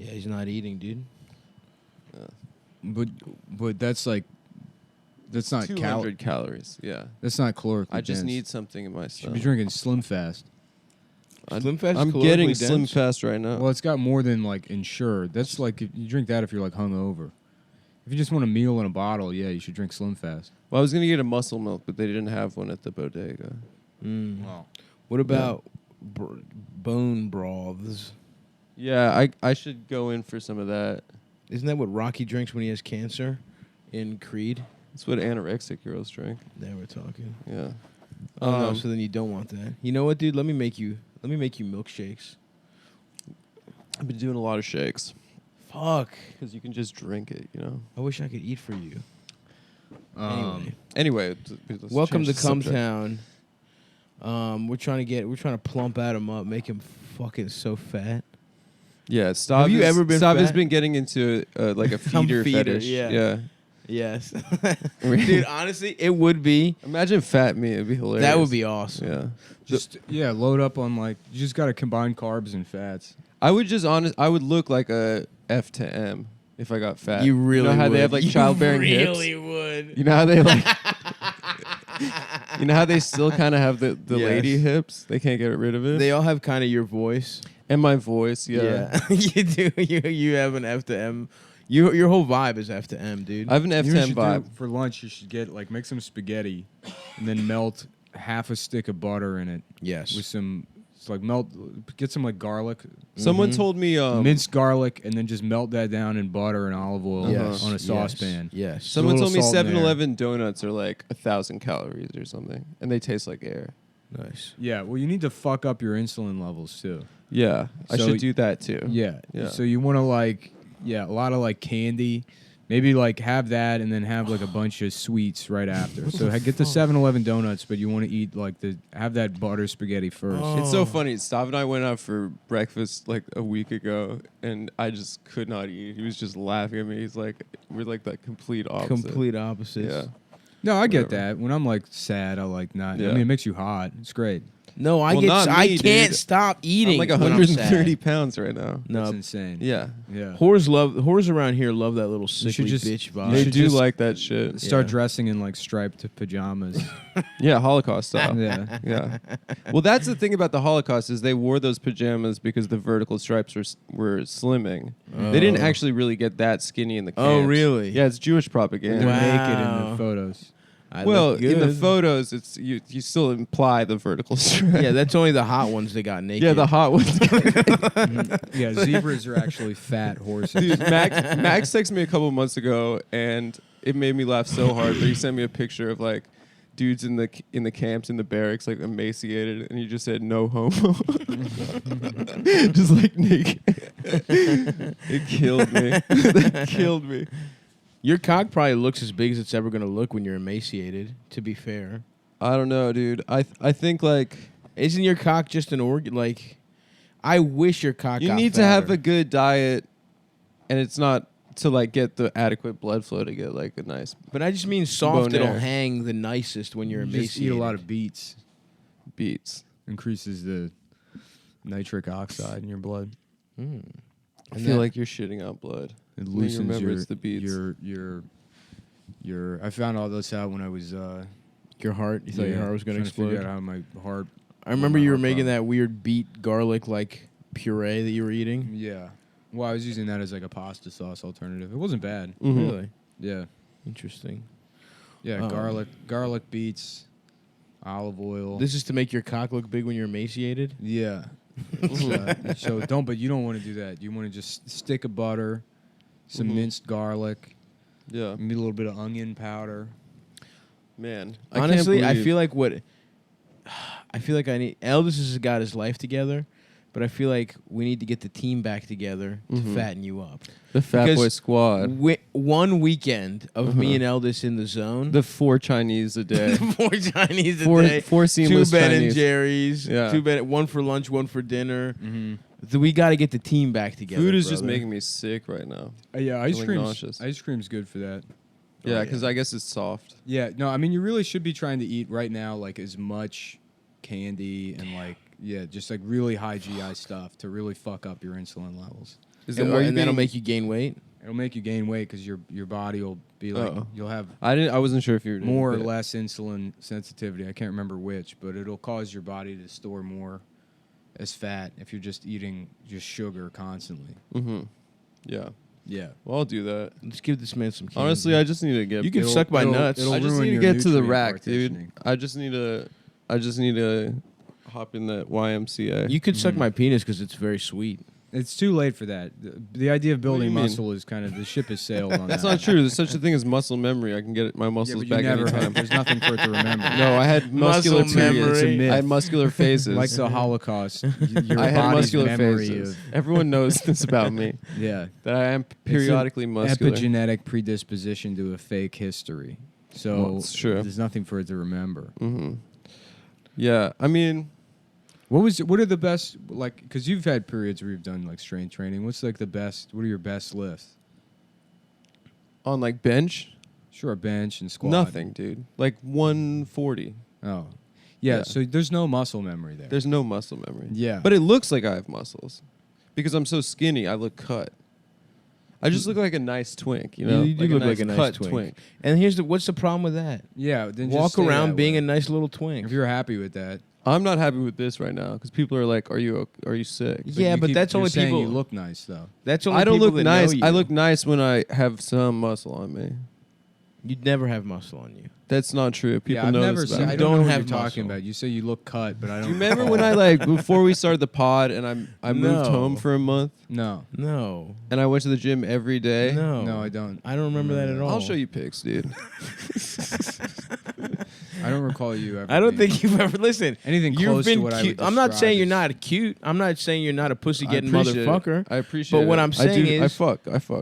Yeah, he's not eating, dude. But that's like that's not 200 calories. Yeah. That's not calorically I just dense. need something in my You should stomach. be drinking Slim Fast. Slim Fast is I'm calorically getting Slim dense? Fast right now. Well, it's got more than like Ensure. That's like if you drink that if you're like hungover. If you just want a meal in a bottle, yeah, you should drink Slim Fast. Well, I was gonna get a muscle milk, but they didn't have one at the bodega. Wow. What about bone broths? Yeah, I should go in for some of that. Isn't that what Rocky drinks when he has cancer in Creed? That's what anorexic girls drink. There we're talking. Yeah. Oh, so then you don't want that. You know what, dude? Let me make you milkshakes. I've been doing a lot of shakes Fuck. because you can just drink it, you know. I wish I could eat for you. Anyway, Welcome to Cumtown. We're trying to plump Adam up, make him fucking so fat. Yeah, Stav. Have you ever been Stav has fat? been getting into like a feeder fetish. yeah. Yes. Dude, Dude, honestly, it would be. imagine fat me. It'd be hilarious. That would be awesome. Yeah. Just load up on like you just got to combine carbs and fats. I would look like a F to M if I got fat. You really know how would. they have like childbearing hips? You really would. You know how they like you know how they still kind of have the Yes. lady hips? They can't get rid of it. They all have kind of your voice. And my voice, yeah. You do. You have an F to M. Your whole vibe is F to M, dude. I have an F You to know M what you should vibe. do for lunch. You should get like make some spaghetti, and then melt half a stick of butter in it Yes. with some. It's like get some like garlic, Someone told me minced garlic, and then just melt that down in butter and olive oil Yes. on a Yes. saucepan. Yes. someone little told me salt in there. 7-Eleven donuts are like 1,000 calories or something, and they taste like air. Nice. Yeah, well, you need to fuck up your insulin levels too. Yeah, I So should do that too. Yeah. Yeah. So you want to a lot of like candy. Maybe like have that and then have like a bunch of sweets right after. So get the 7-Eleven donuts, but you want to eat have that butter spaghetti first. It's so funny. Stav and I went out for breakfast like a week ago, and I just could not eat. He was just laughing at me. He's like, we're like the complete opposite. Complete opposites. Yeah. No, I get Whatever. that. When I'm like sad, I like not. Yeah. I mean, it makes you hot. It's great. No, Well, not I me, can't dude. stop eating. I'm like when 130 sad. pounds right now. No, That's insane. Yeah. Yeah. whores around here love that little sickly just- bitch you vibe. They should do just like that shit. Start Yeah. dressing in like striped pajamas. Yeah, Holocaust style. Yeah. Yeah. Well, that's the thing about the Holocaust is they wore those pajamas because the vertical stripes were slimming. They didn't actually really get that skinny in the camps. Oh, really? Yeah, it's Jewish They're propaganda. Wow. naked in the photos. I Well, look in the good. photos, it's you still imply the vertical stripe. Yeah, that's only the hot ones that got naked. Yeah, the hot ones. Yeah, zebras are actually fat horses. Dude, Max texted me a couple months ago, and it made me laugh so hard. But he sent me a picture of like dudes in the camps in the barracks, like emaciated, and he just said no homo, just like naked. It killed me. That killed me. Your cock probably looks as big as it's ever gonna look when you're emaciated. To be fair, I don't know, dude. I think like isn't your cock just an organ? Like, I wish your cock. you got need to have fatter. a good diet, and it's not to like get the adequate blood flow to get like a nice But I just mean soft. Bone It'll air. hang the nicest when you're You emaciated. just eat a lot of beets. beats. Increases the nitric oxide in your blood. I feel like you're shitting out blood. It you loosens remember your, it's the beets. your I found all this out when I was your heart. You thought your heart was gonna trying to figure explode. out how my heart. I remember my you were heart making problem. that weird beet garlic like puree that you were eating. Yeah. Well, I was using that as like a pasta sauce alternative. It wasn't bad. Mhm. Really Yeah. interesting. Yeah. Oh. Garlic, beets, olive oil. This is to make your cock look big when you're emaciated. Yeah. So but you don't want to do that. You want to just stick of butter, some minced garlic, Yeah, maybe a little bit of onion powder. man. Honestly, I feel like I need. Eldest has got his life together, but I feel like we need to get the team back together to fatten you up. the Fat because Boy Squad. One weekend of me and Eldest in the zone. The 4 Chinese a day. 4 Chinese a four, day. 4 seamless 2 Ben and Chinese. Jerry's. Yeah. 2 Ben, one for lunch, one for dinner. Mm-hmm. We got to get the team back together. Food is just brother. making me sick right now. Yeah, Feeling nauseous. ice cream's good for that. Yeah, yeah. because I guess it's soft. Yeah, no, I mean you really should be trying to eat right now like as much candy and like just like really high GI stuff to really fuck up your insulin levels. And that'll make you gain weight. It'll make you gain weight because your body will be like you'll have I wasn't sure if you were more or less insulin sensitivity. I can't remember which, but it'll cause your body to store more as fat if you're just eating just sugar constantly. Mm-hmm. Yeah. Yeah. Well, I'll do that. Let's give this man some candy. Honestly, I just need to get. You can suck my nuts. I just need to get to the rack, dude. I just need to hop in the YMCA. You could suck my penis because it's very sweet. It's too late for that. The idea of building What do you mean? muscle is kind of the ship has sailed on That's that. not true. There's such a thing as muscle memory. I can get my muscles Yeah, but back you never anytime. have. There's nothing for it to remember. No, I had muscular Muscle memory. periods. It's a myth. I had muscular phases. Like the Holocaust, your I had body's muscular memory phases. of Everyone knows this about me. yeah. That I am periodically muscular. Epigenetic predisposition to a fake history. So Well, it's true. there's nothing for it to remember. Mm-hmm. Yeah, I mean, What are the best, like, because you've had periods where you've done like strength training. What's like the best? What are your best lifts? on like bench, Sure, bench and squat. nothing, dude. Like 140. Oh, yeah. Yeah. So there's no muscle memory there. There's no muscle memory. Yeah. But it looks like I have muscles because I'm so skinny. I look cut. I just look like a nice twink, you know. You do look like a nice cut twink. And what's the problem with that? yeah. Then just Walk stay around that being way. a nice little twink. If you're happy with that. I'm not happy with this right now because people are like, "Are you sick?" Yeah, you but that's you're only saying people. you look nice though. That's only I don't people look that nice. know you. I look nice when I have some muscle on me. You'd never have muscle on you. That's not true. People yeah, I've know never this seen. about I me. don't don't know what have you're talking muscle. about. You say you look cut, but I don't. Do you remember recall. when I like before we started the pod and I moved No. home for a month No, No. and I went to the gym every day? No. I don't. I don't remember that at all. I'll show you pics, dude. I don't recall you ever. I don't being- think you've ever listened. anything You've close been to what I cute. would I'm not describe saying you're as- not cute. I'm not saying you're not a pussy I getting appreciate it. motherfucker. I appreciate But what it. I'm saying I is- fuck.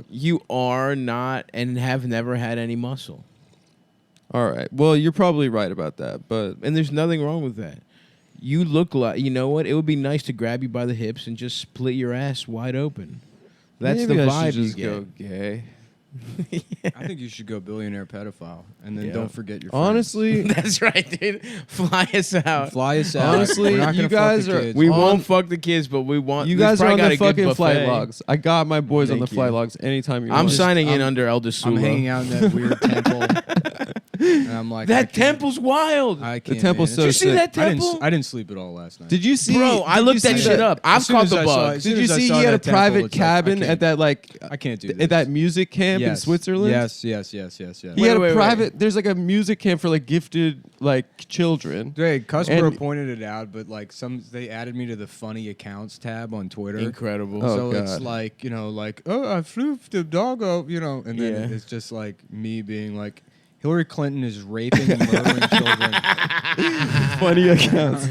You are not and have never had any muscle. All right. Well, you're probably right about that, but And there's nothing wrong with that. You look like, you know what? It would be nice to grab you by the hips and just split your ass wide open. That's maybe the I vibe should you just get. go gay. I think you should go billionaire pedophile, and then Yeah. don't forget your friends. Honestly, That's right, dude. Fly us out. Fly us out. Honestly, We're not you gonna fuck guys the are- kids. We On- won't fuck the kids, but we want. you we've guys are on probably the got a good fucking flight buffet. logs. I got my boys on the Thank flight you. logs anytime you I'm want. signing in I'm- under Elder Sula. I'm hanging out in that weird temple, and I'm like, I That can't- temple's wild. I can't, temple's man. so Did you It's see sick. that I didn't, temple? I didn't sleep at all last night. Did you see? Bro, I did you looked that see shit up. I've As soon caught as the I saw bug. it- as soon Did you as I see saw he had a that temple, private it's like, I cabin can't- at that like I can't do this. at that music camp in Yes. Switzerland? Yes. He Wait, had a wait. private. There's like a music camp for like gifted like children. Hey, Cusper And- pointed it out, but like they added me to the funny accounts tab on Twitter. Incredible. Oh, So it's God. like, oh, I flew the doggo, and then Yeah. it's just like me being like, Hillary Clinton is raping and murdering children. Funny accounts.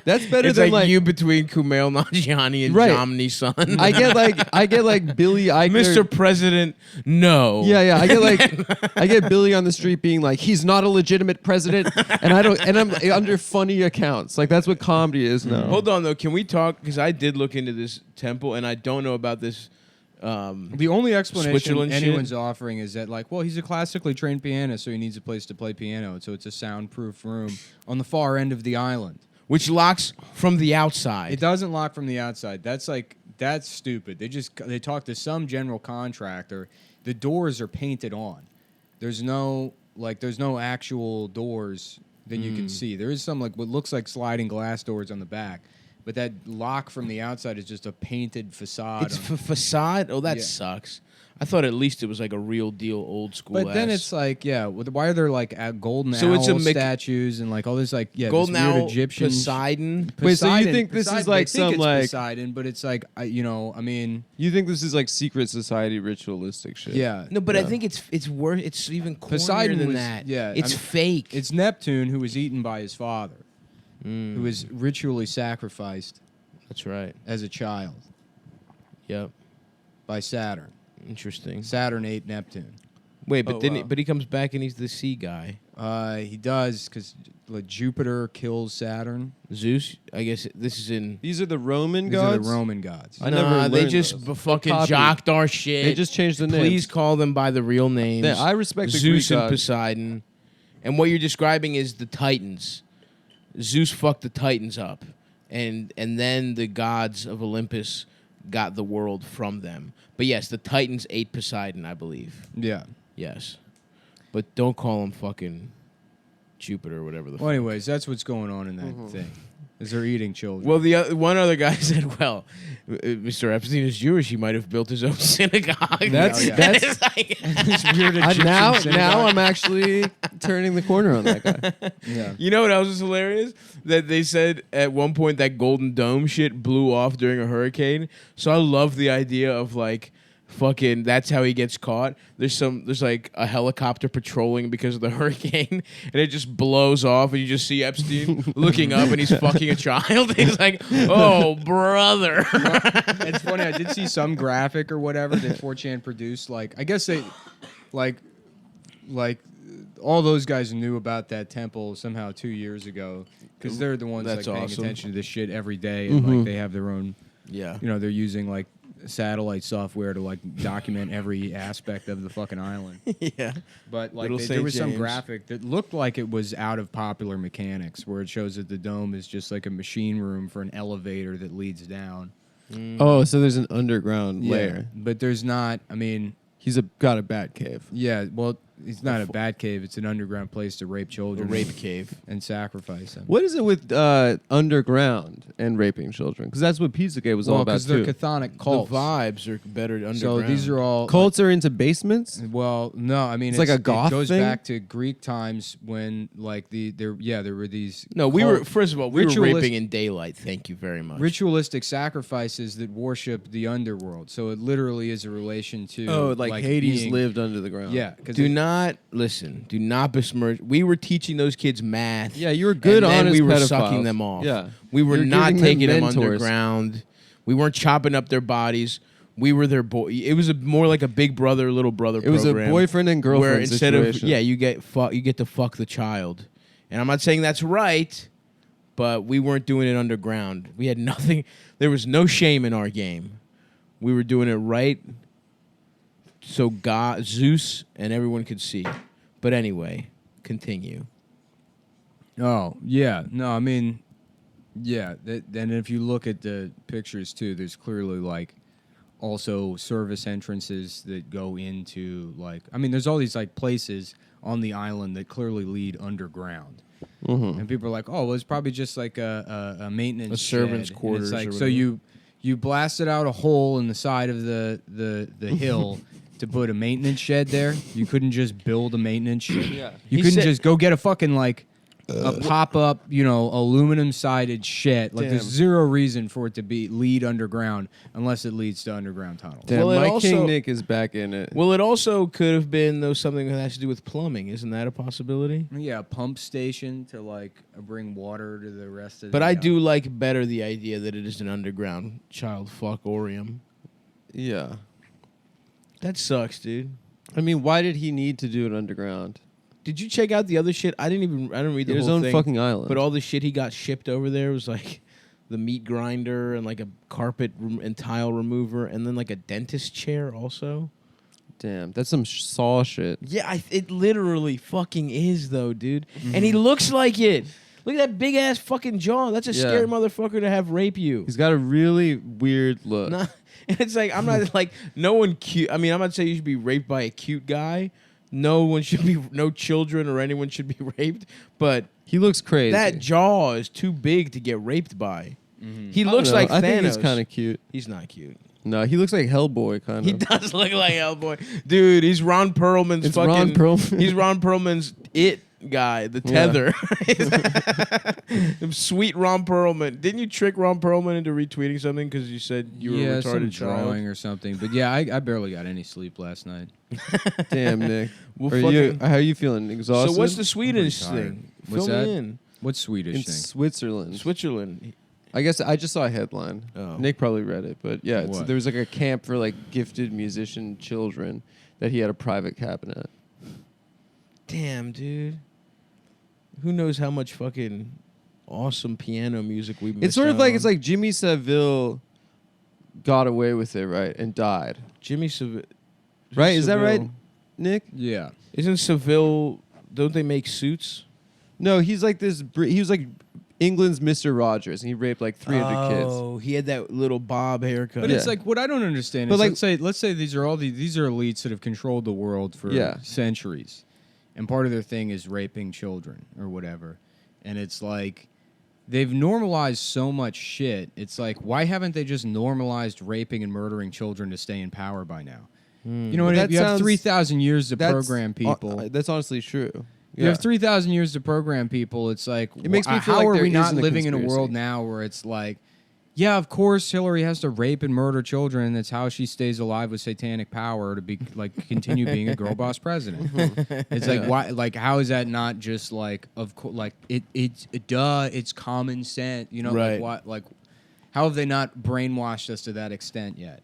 That's better It's than like like you between Kumail Nanjiani and Right. Jomny's son. I get like Billy Eichner. Mr. President, no. Yeah. I get Billy on the street being like, he's not a legitimate president, and I'm under funny accounts. Like that's what comedy is now. Hold on though, can we talk? Because I did look into this temple, and I don't know about this. The only explanation Switzerland shit? anyone's offering is that, like, well, he's a classically trained pianist, so he needs a place to play piano. So it's a soundproof room on the far end of the island. Which locks from the outside. It doesn't lock from the outside. That's stupid. They talk to some general contractor. The doors are painted on. There's no actual doors that you can see. There is some like what looks like sliding glass doors on the back. But that lock from the outside is just a painted facade. It's facade? Oh, that Yeah. sucks. I thought at least it was like a real deal old school. But then it's like, why are there like golden So owl it's a statues and like all this like Golden this weird Owl, Egyptian Poseidon. Wait, so you Poseidon- think this is Poseidon, like they think some, it's like- Poseidon, but it's like I mean, You think this is like secret society ritualistic shit? yeah. No, but I Yeah. think it's worse. It's even cornier Poseidon than was- that. yeah, it's I mean, fake. It's Neptune who was eaten by his father, who was ritually sacrificed That's right. as a child Yep. by Saturn. Interesting. Saturn ate Neptune. Wait, but Oh, then wow. but he comes back and he's the sea guy. He does because like, Jupiter kills Saturn. Zeus. I guess this is in. These are the Roman These gods. are the Roman gods. I Nah, never they learned just those. fucking Copied. jocked our shit. They just changed the names. Please call them by the real names. Yeah, I respect the Zeus Greek and gods. Poseidon. And what you're describing is the Titans. Zeus fucked the Titans up, and then the gods of Olympus got the world from them. But yes, the Titans ate Poseidon, I believe. Yeah. Yes, but don't call him fucking Jupiter or whatever the. Well, anyways, that's what's going on in that thing. Is they're eating children. Well, the one other guy said, "Well, Mr. Epstein is Jewish. He might have built his own synagogue." That's It's like- This weird Egyptian now synagogue. I'm actually turning the corner on that guy. Yeah. You know what else is hilarious? That they said at one point that Golden Dome shit blew off during a hurricane. So I love the idea of like fucking that's how he gets caught. There's like a helicopter patrolling because of the hurricane and it just blows off and you just see Epstein looking up and he's fucking a child. He's like, "Oh, brother." It's funny. I did see some graphic or whatever that 4chan produced. Like, I guess they, like all those guys knew about that temple somehow 2 years ago because they're the ones That's like paying awesome. attention to this shit every day, and like they have their own. Yeah. You know, they're using like satellite software to like document every aspect of the fucking island. Yeah. But like Little there St. was some James. graphic that looked like it was out of Popular Mechanics, where it shows that the dome is just like a machine room for an elevator that leads down. Oh, so there's an underground layer. But there's not. I mean, He's got a bat cave. yeah. Well, it's not a bat cave. It's an underground place to rape A children, rape cave. and sacrifice them. What is it with underground and raping children? Because that's what Pizzagate was all Well, about because they're too. chthonic cults. The vibes are better underground. So these are all Cults are into basements. Well, no, I mean It's like a goth It goes thing? back to Greek times when like there were these. No, we cult- were first of all we were ritualist- raping in daylight. Thank you very much. ritualistic sacrifices that worship the underworld. So it literally is a relation to Hades being- lived under the ground. Yeah, because Do not listen. Do not besmirch. We were teaching those kids math. Yeah, you were good, and then honest we were pedophiles. sucking them off. Yeah. We were You were not giving them taking them mentors. underground. We weren't chopping up their bodies. We were their boy. It was more like a big brother, little brother. It was a program boyfriend and girlfriend where instead situation. you get to fuck the child. And I'm not saying that's right, but we weren't doing it underground. We had nothing. There was no shame in our game. We were doing it right, so God, Zeus, and everyone could see. But anyway, continue. Oh yeah, no, I mean, yeah. And if you look at the pictures too, there's clearly like also service entrances that go into like. I mean, there's all these like places on the island that clearly lead underground. And people are like, "Oh, well, it's probably just like a maintenance A servant's shed." And quarters It's like or so whatever. you blasted out a hole in the side of the hill to put a maintenance shed there. You couldn't just build a maintenance shed. Yeah. You He couldn't said- just go get a fucking like a pop up, aluminum sided shed. Like there's Damn. zero reason for it to be lead underground unless it leads to underground tunnels. Damn, Well, it my also- King Nick is back in it. Well, it also could have been though something that has to do with plumbing. Isn't that a possibility? Yeah, a pump station to like bring water to the rest of. But the, I do like better the idea that it is an underground child fuckorium. Yeah. That sucks, dude. I mean, why did he need to do it underground? Did you check out the other shit? I didn't read the His whole own thing. fucking island. But all the shit he got shipped over there was like the meat grinder and like a carpet and tile remover and then like a dentist chair also. Damn, that's some Saw shit. Yeah, it literally fucking is though, dude. And he looks like it. Look at that big ass fucking jaw. That's a Yeah. scary motherfucker to have rape you. He's got a really weird look. Nah, and it's like I'm not like no one cute. I mean, I'm not saying you should be raped by a cute guy. No children or anyone should be raped. But He looks crazy. that jaw is too big to get raped by. He I don't looks know. like Thanos. I think he's kind of cute. He's not cute. No, he looks like Hellboy kind of. He does look like Hellboy, dude. He's Ron Perlman's It's fucking. Ron Perlman. He's Ron Perlman's it guy, the Yeah. tether. Sweet Ron Perlman. Didn't you trick Ron Perlman into retweeting something because you said you were a some retarded child? drawing or something. But yeah, I barely got any sleep last night. Damn, Nick. Well, How are you feeling? Exhausted? So what's the Swedish tired. thing? What's Fill that? me in. What's Swedish in thing? Switzerland? Switzerland. I guess I just saw a headline. Oh. Nick probably read it, but yeah, What? there was like a camp for like gifted musician children that he had a private cabinet. Damn, dude. Who knows how much fucking awesome piano music we missed It's sort of out like on. it's like Jimmy Savile got away with it, right, and died. Jimmy Seville. Right? Is that right, Nick? Yeah. Isn't Seville? Don't they make suits? No, he's like this. He was like England's Mr. Rogers, and he raped like 300 kids. Oh, he had that little bob haircut. But it's like what I don't understand But is like- let's say these are elites that have controlled the world for centuries, and part of their thing is raping children or whatever, and it's like they've normalized so much shit. It's like why haven't they just normalized raping and murdering children to stay in power by now? You know what? That You have sounds- 3,000 years to That's- program people. That's honestly true. You have 3,000 years to program people. It's like, It makes me feel how like are there we not isn't a living in a conspiracy. world now where it's like, yeah, of course Hillary has to rape and murder children. That's how she stays alive with satanic power to be like continue being a girl boss president. It's like why? Like how is that not just like of course like it's common sense. You know, Right. like what like how have they not brainwashed us to that extent yet?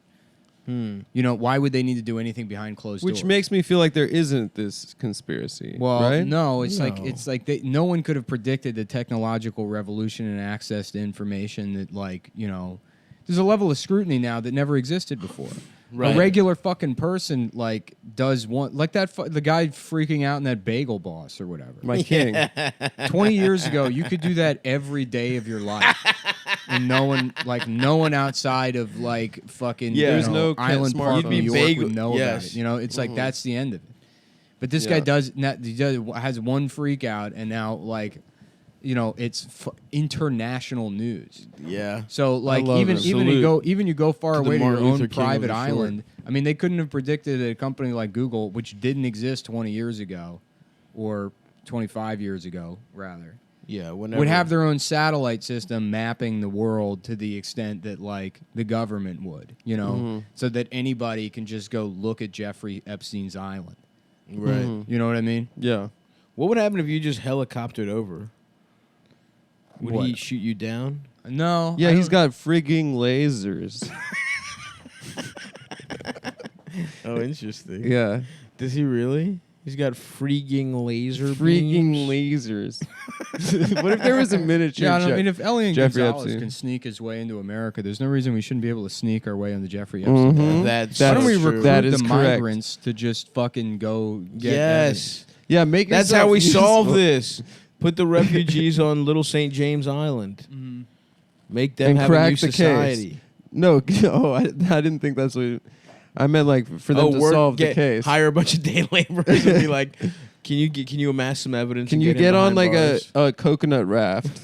You know, why would they need to do anything behind closed doors? Which makes me feel like there isn't this conspiracy. Well, right? no, it's No. like no one could have predicted the technological revolution and access to information that like, you know, there's a level of scrutiny now that never existed before. Right. A regular fucking person like does one like that the guy freaking out in that bagel boss or whatever. My king. 20 years ago, you could do that every day of your life. And no one outside of like fucking Yeah. there's There's no no Island smartphone. Park, You'd New be York bagel- would know about yes. it. You know, it's like that's the end of it. But this guy Yeah. has one freak out, and now like, you know, it's international news. yeah. So like love even him. you go far To the away to your Martin Luther own King of private the short. island. I mean, they couldn't have predicted that a company like Google, which didn't exist 20 years ago, or 25 years ago rather, Yeah. Whenever. would have their own satellite system mapping the world to the extent that like the government would, you know, so that anybody can just go look at Jeffrey Epstein's island. Right. You know what I mean? Yeah. What would happen if you just helicoptered over? Would he What? shoot you down? No. Yeah, I he's don't- got frigging lasers. Oh, interesting. Yeah. Does he really? He's got freaking laser Freaking beams? lasers. What if there was a miniature? Yeah, I mean, if Elian Jeffrey Gonzalez Epstein. can sneak his way into America, there's no reason we shouldn't be able to sneak our way into Jeffrey Epstein. Mhm. That's Why don't we so true. recruit That is the correct. migrants to just fucking go get Yes. Yeah, make That's yourself how we solve useful. this. Put the refugees on Little St. James Island. Mhm. Make them And have a crack new the case. society. No, oh, I didn't think that's what. I meant like for them to solve the case. Hire a bunch of day laborers and be like, can you amass some evidence? Can and you him get on behind like bars?" a coconut raft?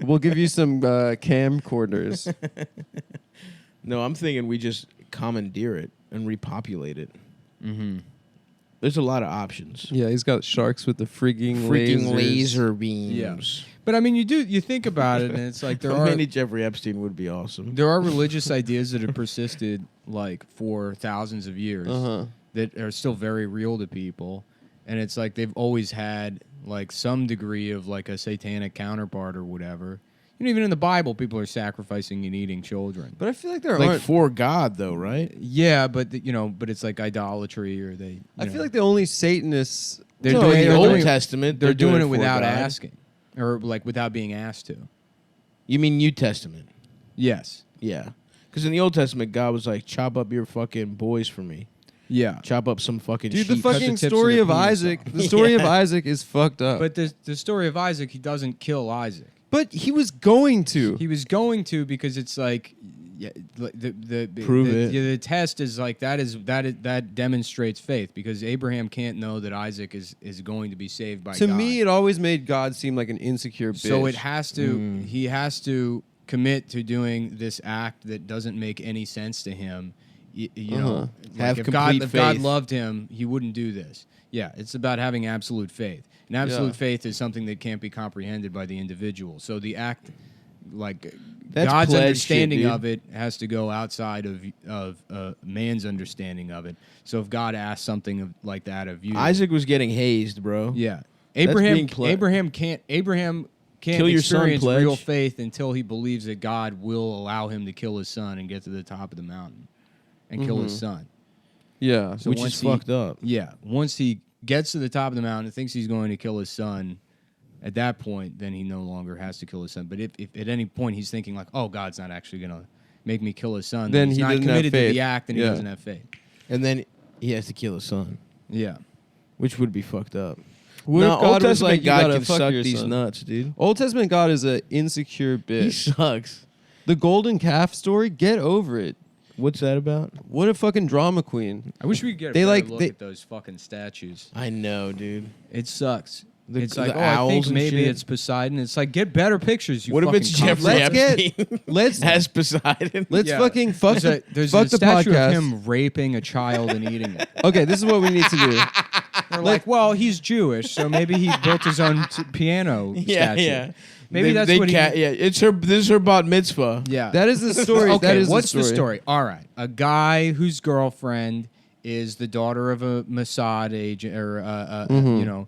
We'll give you some camcorders. No, I'm thinking we just commandeer it and repopulate it. Mm-hmm. There's a lot of options. Yeah, he's got sharks with the freaking Freaking lasers. laser beams. But I mean, you think about it, and it's like there How are many Jeffrey Epstein would be awesome. there are religious ideas that have persisted like for thousands of years Uh-huh. that are still very real to people, and it's like they've always had like some degree of like a satanic counterpart or whatever. You know, even in the Bible, people are sacrificing and eating children. But I feel like there Like aren't. for God, though, right? Yeah, but but it's like idolatry, or they. I feel like the only Satanists. They're No, doing in they're the Old doing- Testament, They're doing it for without God. asking, or like without being asked to. You mean New Testament? Yes. Yeah. Because in the Old Testament, God was like, chop up your fucking boys for me. Yeah. Chop up some fucking Dude, the sheep. cut fucking the tips story of of the penis Isaac. off. The story of Yeah. Isaac is fucked up. But the story of Isaac, he doesn't kill Isaac. But he was going to. He was going to because it's like, yeah, the Prove the, it. yeah, the test is like that demonstrates faith because Abraham can't know that Isaac is going to be saved by To God. me, it always made God seem like an insecure bitch. So it has to. He has to commit to doing this act that doesn't make any sense to him. You know, like Have if complete God faith. loved him, he wouldn't do this. Yeah, it's about having absolute faith. And absolute Yeah. faith is something that can't be comprehended by the individual. So the act, like That's God's pledge understanding shit, dude. of it, has to go outside of man's understanding of it. So if God asks something like that of you, Isaac was getting hazed, bro. yeah, being Abraham ple- Abraham can't Kill your son, experience pledge. real faith until he believes that God will allow him to kill his son and get to the top of the mountain and kill his son. Yeah. So Which is once he- fucked up. Yeah, once he gets to the top of the mountain and thinks he's going to kill his son, at that point, then he no longer has to kill his son. But if at any point he's thinking like, oh, God's not actually going to make me kill his son, Then he's he not doesn't have committed to faith. the act and Yeah. he doesn't have faith. And then he has to kill his son, Yeah. which would be fucked up. What No, if God Old was Testament like, you God gotta can fuck suck your these son? nuts, dude. Old Testament God is an insecure He bitch. sucks. The golden calf story, get over it. What's that about? What a fucking drama queen. I wish we could get a They better like- look they- at those fucking statues. I know, dude. It sucks. The- It's like, the I owls think and maybe shit. it's Poseidon. It's like, get better pictures. You What if fucking it's cunt. Jeffrey Let's get- Epstein let's- as Poseidon? Let's Yeah. fucking fuck There's fuck a the statue podcast. of him raping a child and eating it. Okay, this is what we need to do. They're like, well, he's Jewish, so maybe he built his own piano Yeah, statue. yeah. Maybe that's what he. Yeah, it's her. This is her bat mitzvah. Yeah. That is the story. Okay, that is what's the story? All right, a guy whose girlfriend is the daughter of a Mossad agent, or Mm-hmm. you know,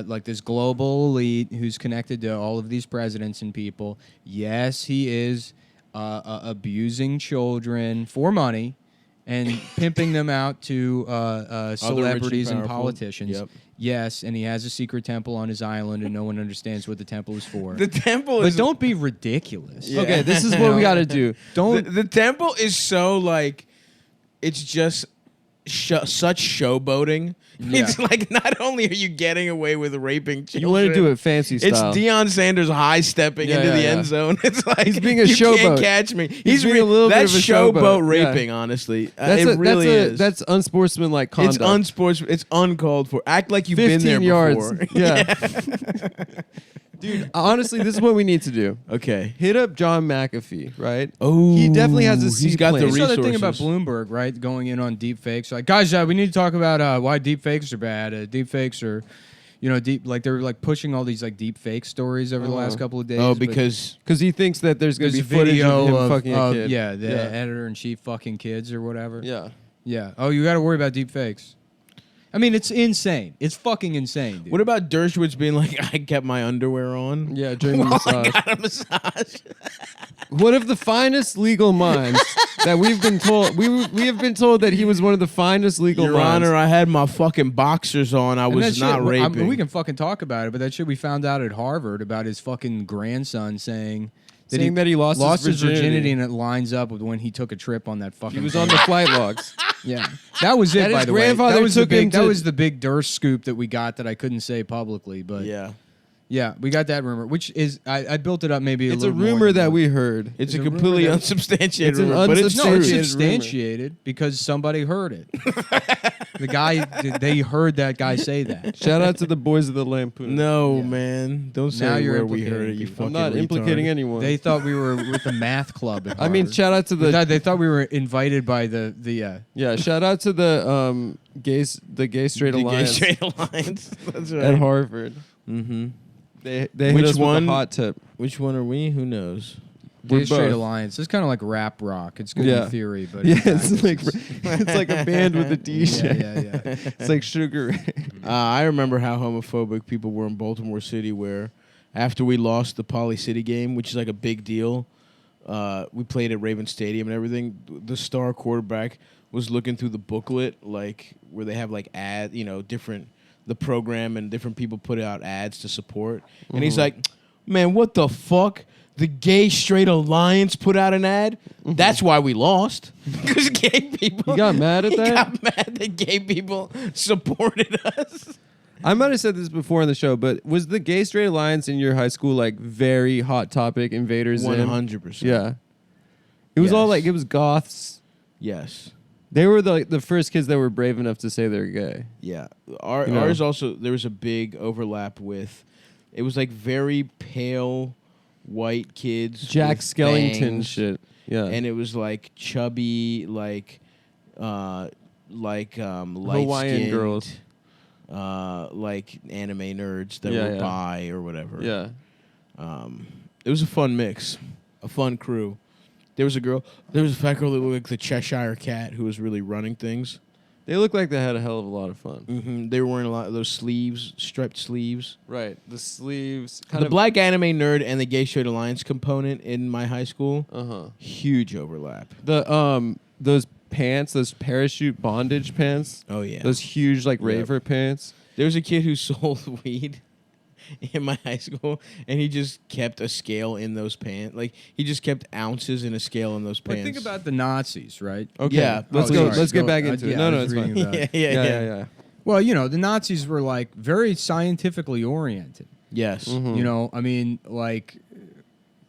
like this global elite who's connected to all of these presidents and people. Yes, he is abusing children for money and pimping them out to celebrities and powerful. politicians. Yep. Yes, and he has a secret temple on his island, and no one understands what the temple is for. The temple But is. don't be ridiculous. Yeah. Okay, this is what we got to do. Don't. The temple is so like, it's just such showboating. Yeah. It's like not only are you getting away with raping children, You want to do it fancy It's style. Deion Sanders high stepping Yeah, into yeah, the yeah. end zone. It's like He's being a you showboat. can't catch me. He's being a little bit that's of a showboat. raping. Honestly, That's it really is. That's unsportsmanlike conduct. It's unsportsmanlike. It's uncalled for. Act like you've been 15 there yards. before. Yeah. Dude, honestly, this is what we need to do. Okay. Hit up John McAfee, right? Oh, He definitely has a he's seat got the plan. You saw the thing resources. about Bloomberg, right? Going in on deep fakes. Like, guys, we need to talk about why deep fakes are bad. Deep fakes are, you know, they were like pushing all these like deep fake stories over the last couple of days. Oh, but because Because he thinks that there's going there's to a be footage video of him fucking a kid. yeah, the editor in chief fucking kids or whatever. Yeah. Yeah. Oh, you got to worry about deep fakes. I mean, it's insane. It's fucking insane, dude. what about Dershowitz being like, I kept my underwear on? Yeah, during the While I massage. got a massage. One of the finest legal minds that we've been told. We have been told that he was one of the finest legal Your minds. Honor, I had my fucking boxers on. I And was that not shit, raping. we can fucking talk about it, but that shit we found out at Harvard about his fucking grandson saying Saying that he lost his virginity. and it lines up with when he took a trip on that fucking. He was on the flight logs. Yeah, that was it. That by his the way, grandfather that was the took him big. That to- was the big Durst scoop that we got that I couldn't say publicly, but yeah. we got that rumor, which is I built it up maybe. It's a a little more rumor than that we heard. It's It's a a rumor completely that- unsubstantiated It's an rumor, but it's No, it's unsubstantiated rumor. substantiated because somebody heard it. The guy, they heard that guy say that. Shout out to the boys of the Lampoon. No, Yeah. man. Don't say Now you're where we heard it, implicating you people. fucking I'm not implicating retard. anyone. They thought we were with the math club. At I mean, Harvard. shout out to the They thought we were invited by the yeah. Shout out to the gay straight The Gay alliance Straight Alliance. That's at right. Harvard. Mm-hmm. They hit Which us one? with a hot tip. Which one are we? Who knows? Gay We're Straight both. Alliance. It's kind of like rap rock. It's good Yeah. in theory, but Yeah, in practice, it's like a band with a DJ. yeah. It's like Sugar Ray. I remember how homophobic people were in Baltimore City, where after we lost the Poly City game, which is like a big deal, we played at Raven Stadium and everything. The star quarterback was looking through the booklet, like where they have like different the program and different people put out ads to support, and he's like, "Man, what the fuck? The Gay Straight Alliance put out an ad. That's why we lost because gay people." You got mad at He that? got mad that gay people supported us. I might have said this before in the show, but was the Gay Straight Alliance in your high school like very hot topic? Invaders in? 100%. Yeah. It was all Yes. like, it was goths. Yes. They were the first kids that were brave enough to say they're gay. Yeah. You know. Ours also, there was a big overlap with, it was like very pale white kids. Jack with Skellington bangs, shit. Yeah. And it was like chubby, light Hawaiian girls. like anime nerds that Yeah, were yeah. bi or whatever. Yeah. It was a fun mix, a fun crew. There was a fat girl that looked like the Cheshire Cat who was really running things. They looked like they had a hell of a lot of fun. Mm-hmm. They were wearing a lot of those sleeves, striped sleeves. Right. The sleeves. The Black Anime Nerd and the Gay Straight Alliance component in my high school, huge overlap. The those pants, those parachute bondage pants. Oh, yeah. Those huge like raver pants. There was a kid who sold weed in my high school, and he just kept a scale in those pants. Like, he just kept ounces in a scale in those But pants. think about the Nazis, right? Okay. Yeah. Let's Oh, go. sorry. Let's get Go- back into it. yeah, No, I no, was it's reading fine. about it. yeah. Well, you know, the Nazis were like very scientifically oriented. Yes. Mhm. You know, I mean, like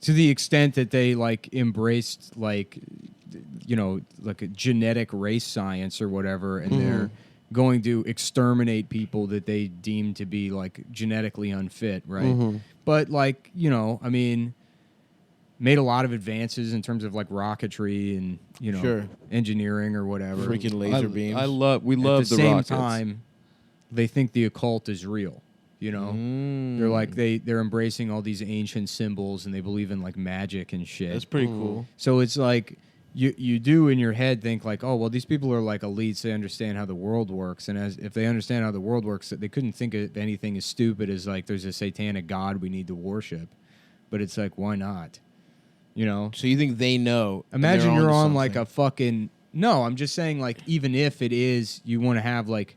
to the extent that they like embraced like you know, like a genetic race science or whatever, and they're going to exterminate people that they deem to be like genetically unfit, right? But like, you know, I mean, made a lot of advances in terms of like rocketry and, you know, Sure. engineering or whatever. Freaking laser beams. We love At the the same rockets. time, they think the occult is real. You know, they're like they're embracing all these ancient symbols and they believe in like magic and shit. That's pretty cool. So it's like you do in your head think like, oh well, these people are like elites. They understand how the world works, and if they understand how the world works, they couldn't think of anything as stupid as like there's a satanic god we need to worship. But it's like, why not? You know. So you think they know? and Imagine they're you're onto on like something. a fucking no. I'm just saying like even if it is, you want to have like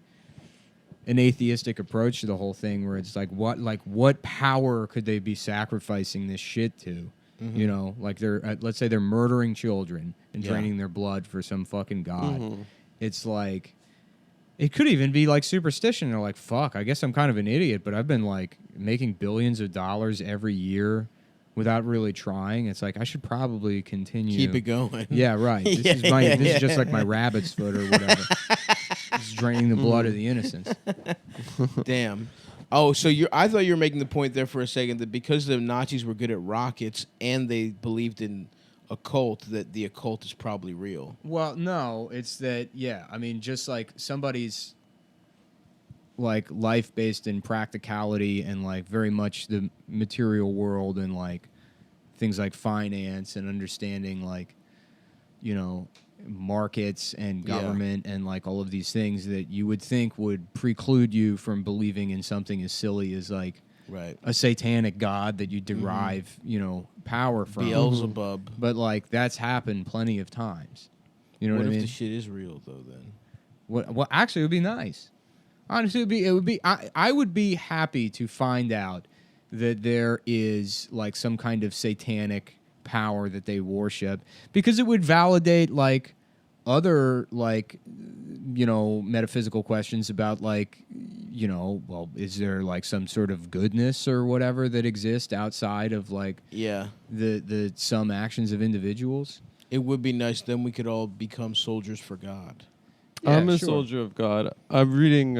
an atheistic approach to the whole thing where it's like what power could they be sacrificing this shit to? You know, like they're let's say they're murdering children and draining their blood for some fucking god. It's like it could even be like superstition. They're like, fuck, I guess I'm kind of an idiot, but I've been like making billions of dollars every year without really trying. It's like I should probably continue. Keep it going. Yeah, right. This is just like my rabbit's foot or whatever. It's draining the blood of the innocents. Damn. Oh, so I thought you were making the point there for a second that because the Nazis were good at rockets and they believed in occult, that the occult is probably real. Well, no, it's that, yeah. I mean, just like somebody's like life based in practicality and like very much the material world and like things like finance and understanding like, you know, markets and government and like all of these things that you would think would preclude you from believing in something as silly as like Right. a satanic god that you derive, you know, power from. Beelzebub. But like that's happened plenty of times. You know what, What I if mean? the shit is real though? Then What actually it would be nice. Honestly, it would be. I would be happy to find out that there is like some kind of satanic power that they worship because it would validate like other like you know metaphysical questions about like you know well is there like some sort of goodness or whatever that exists outside of like the some actions of individuals. It would be nice. Then we could all become soldiers for God. Yeah, I'm a sure. soldier of God. I'm reading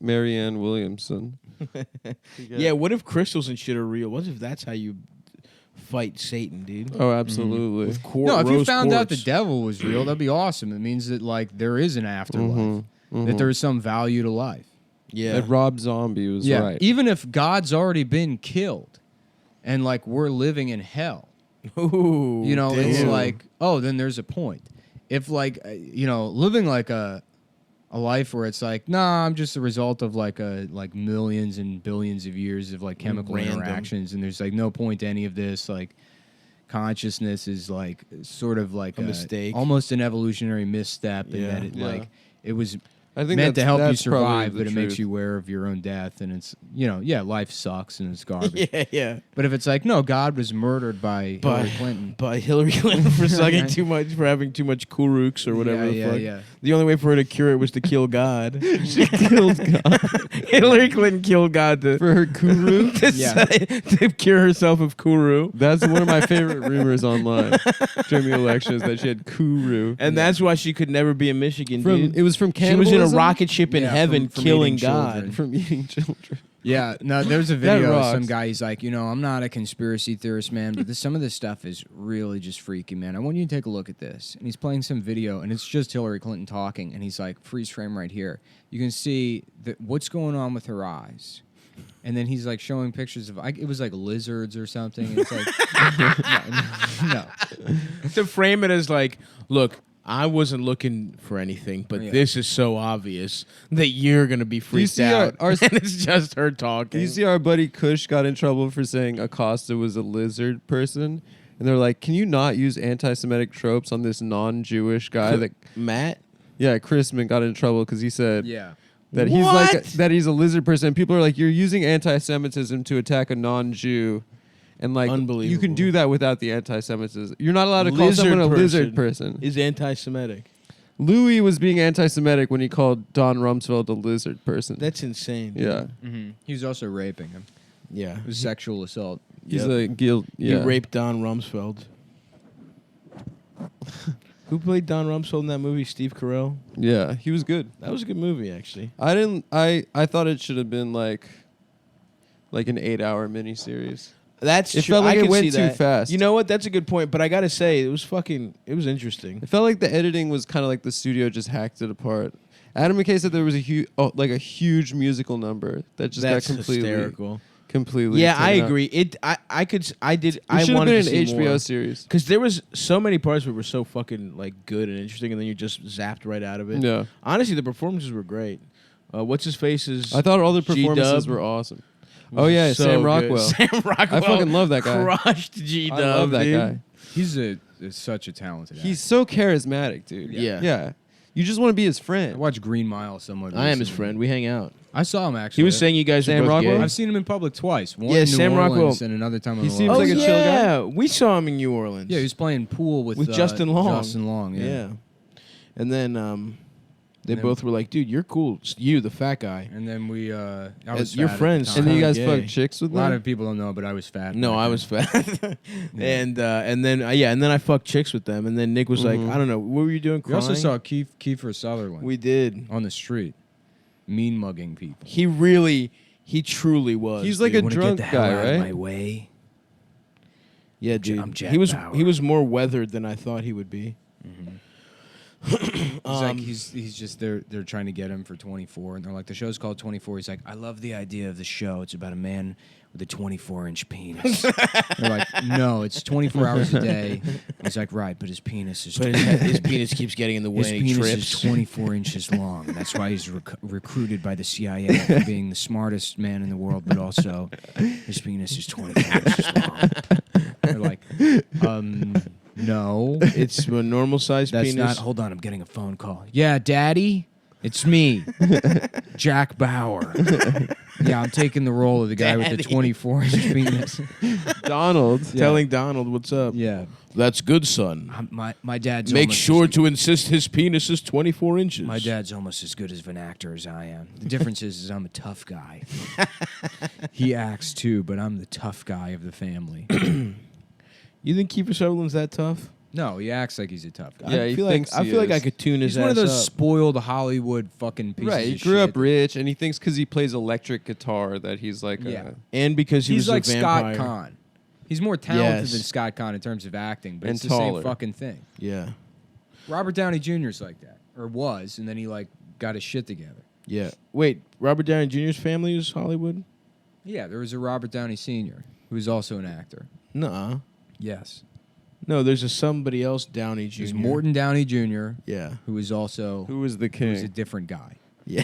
Marianne Williamson. Yeah. What if crystals and shit are real? What if that's how you fight Satan, dude? Oh, absolutely. With No, if you rose found out the quartz. devil was real, that'd be awesome. It means that like there is an afterlife, that there is some value to life. Yeah. That Rob Zombie was right. Even if God's already been killed, and like we're living in hell, Ooh, you know, it's damn. like then there's a point. If like you know, living like a life where it's like, nah, I'm just a result of like millions and billions of years of like chemical Random. interactions, and there's like no point to any of this. Like consciousness is like sort of like A mistake. almost an evolutionary misstep, and Yeah. that it was I think meant to help you that's probably survive, the but it makes truth. you aware of your own death, and it's life sucks and it's garbage. yeah. But if it's like, no, God was murdered by Hillary Clinton. By Hillary Clinton for sucking too much, for having too much Kuruks or whatever the fuck. Yeah. The only way for her to cure it was to kill God. She killed God Hillary Clinton killed God to, for her kuru. to cure herself of Kuru. That's one of my favorite rumors online during the election is that she had kuru. And that's why she could never be in Michigan, From dude. it was from She was in a cannibalism? rocket ship in Yeah, heaven from killing eating God. children. From eating children. Yeah, no, there's a video of some rocks. guy, he's like, I'm not a conspiracy theorist, man, but some of this stuff is really just freaky, man. I want you to take a look at this. And he's playing some video, and it's just Hillary Clinton talking, and he's like, freeze frame right here. You can see what's going on with her eyes. And then he's like showing pictures of, it was like lizards or something. It's like, no. To frame it as like, look, I wasn't looking for anything, but this is so obvious that you're going to be freaked see out. our- And it's just her talking. You see our buddy Kush got in trouble for saying Acosta was a lizard person. And they're like, can you not use anti-Semitic tropes on this non-Jewish guy that... Matt? Yeah, Chrisman got in trouble because he said Yeah. that he's What? like that he's a lizard person. And people are like, you're using anti-Semitism to attack a non-Jew. And like, you Unbelievable. can do that without the anti-Semitism. You're not allowed to call someone a lizard person. Is anti-Semitic. Louis was being anti-Semitic when he called Don Rumsfeld a lizard person. That's insane. Yeah. He was also raping him. Yeah. It was sexual assault. He's Yep. a guilt. He Yeah. raped Don Rumsfeld. Who played Don Rumsfeld in that movie? Steve Carell. Yeah, he was good. That was a good movie, actually. I thought it should have been like an 8-hour miniseries. That's It true. felt like I it can went see too that. fast. You know what? That's a good point. But I gotta say, it was interesting. It felt like the editing was kind of like the studio just hacked it apart. Adam McKay said there was a huge musical number that just That's got hysterical. completely. Yeah, I taken out. agree. I did. It I should have wanted been to an see HBO more. series. Because there was so many parts that were so fucking like good and interesting, and then you just zapped right out of it. Yeah, Honestly, the performances were great. What's his face is. I thought all the performances G-Dub were awesome. was Oh yeah, so Sam good. Rockwell. Sam Rockwell. I fucking love that guy. Crushed G-Dub. I love that dude. guy. He's such a talented actor. He's so charismatic, dude. Yeah. yeah. You just want to be his I friend. watched Green Mile somewhat. I am his recently. friend. We hang out. I saw him actually. He was saying you guys Sam were both Rockwell? gay. I've seen him in public twice. One Yeah, in New Sam Orleans Rockwell. and another time in He Los seems Angeles. like a chill guy. Yeah, we saw him in New Orleans. Yeah, he was playing pool with Justin Long. Justin Long, yeah. And then they then- both were like, "Dude, you're cool. It's you, the fat guy." And then we, I was Your fat at the friends- time. And then you guys Gay. fucked chicks with a lot them? of people don't know, but I was fat. No, back I then. was fat. And then I fucked chicks with them. And then Nick was like, I don't know, what were you doing? We Crying? also saw Kiefer Sutherland We did. on the street, mean mugging people. He truly was. He's like dude. a Wanna drunk get the hell guy, out of right? my way. Yeah, dude. I'm Jack he was Bauer. he was more weathered than I thought he would be. He's like he's just they're trying to get him for 24, and they're like the show's called 24. He's like, I love the idea of the show. It's about a man with a 24-inch penis. They're like, no, it's 24 hours a day. He's like, right, but his penis is But his penis keeps getting in the way. his and he penis trips. is 24 inches long. And that's why he's recruited by the CIA for being the smartest man in the world, but also his penis is 24 inches long. They're like, no. It's a normal sized That's penis. not. Hold on, I'm getting a phone call. Yeah, Daddy, it's me, Jack Bauer. Yeah, I'm taking the role of the guy with the Daddy. 24-inch penis. Donald. Telling Donald what's up. Yeah, That's good, son. my dad's. Make almost sure as, to insist his penis is 24 inches. My dad's almost as good as an actor as I am. The difference is I'm a tough guy. He acts too, but I'm the tough guy of the family. You think Kiefer Sutherland's that tough? No, he acts like he's a tough guy. Yeah, I he feel thinks like I he feel like I is. could tune his He's ass one of those up. spoiled Hollywood fucking pieces Right, he of grew shit. up rich, and he thinks because he plays electric guitar that he's like Yeah. And because he He's was like a vampire. Scott Conn. He's more talented Yes. than Scott Conn in terms of acting, but And it's the taller. same fucking thing. Yeah, Robert Downey Jr.'s like that, or was, and then he like got his shit together. yeah. Wait, Robert Downey Jr.'s family is Hollywood? Yeah, there was a Robert Downey Sr. who was also an actor. Nuh-uh. Yes, No, there's a somebody else Downey Jr. there's Morton Downey Jr. Yeah. who was also Who was the who was a king? different guy. Yeah.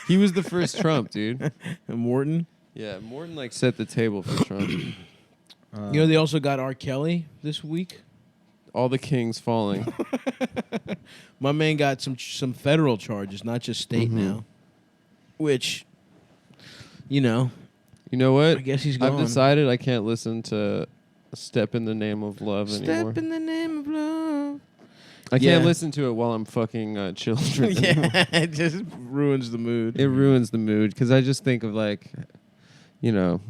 He was the first Trump, dude. And Morton. Yeah, Morton like set the table for Trump. You know, they also got R. Kelly this week. All the kings falling. My man got some federal charges, not just state now. Which, you know, You know what? I guess he's gone. I've decided I can't listen to "Step in the Name of Love" anymore. Step in the name of love. I Yeah. can't listen to it while I'm fucking children. Yeah, it just ruins the mood. It ruins the mood because I just think of like, you know,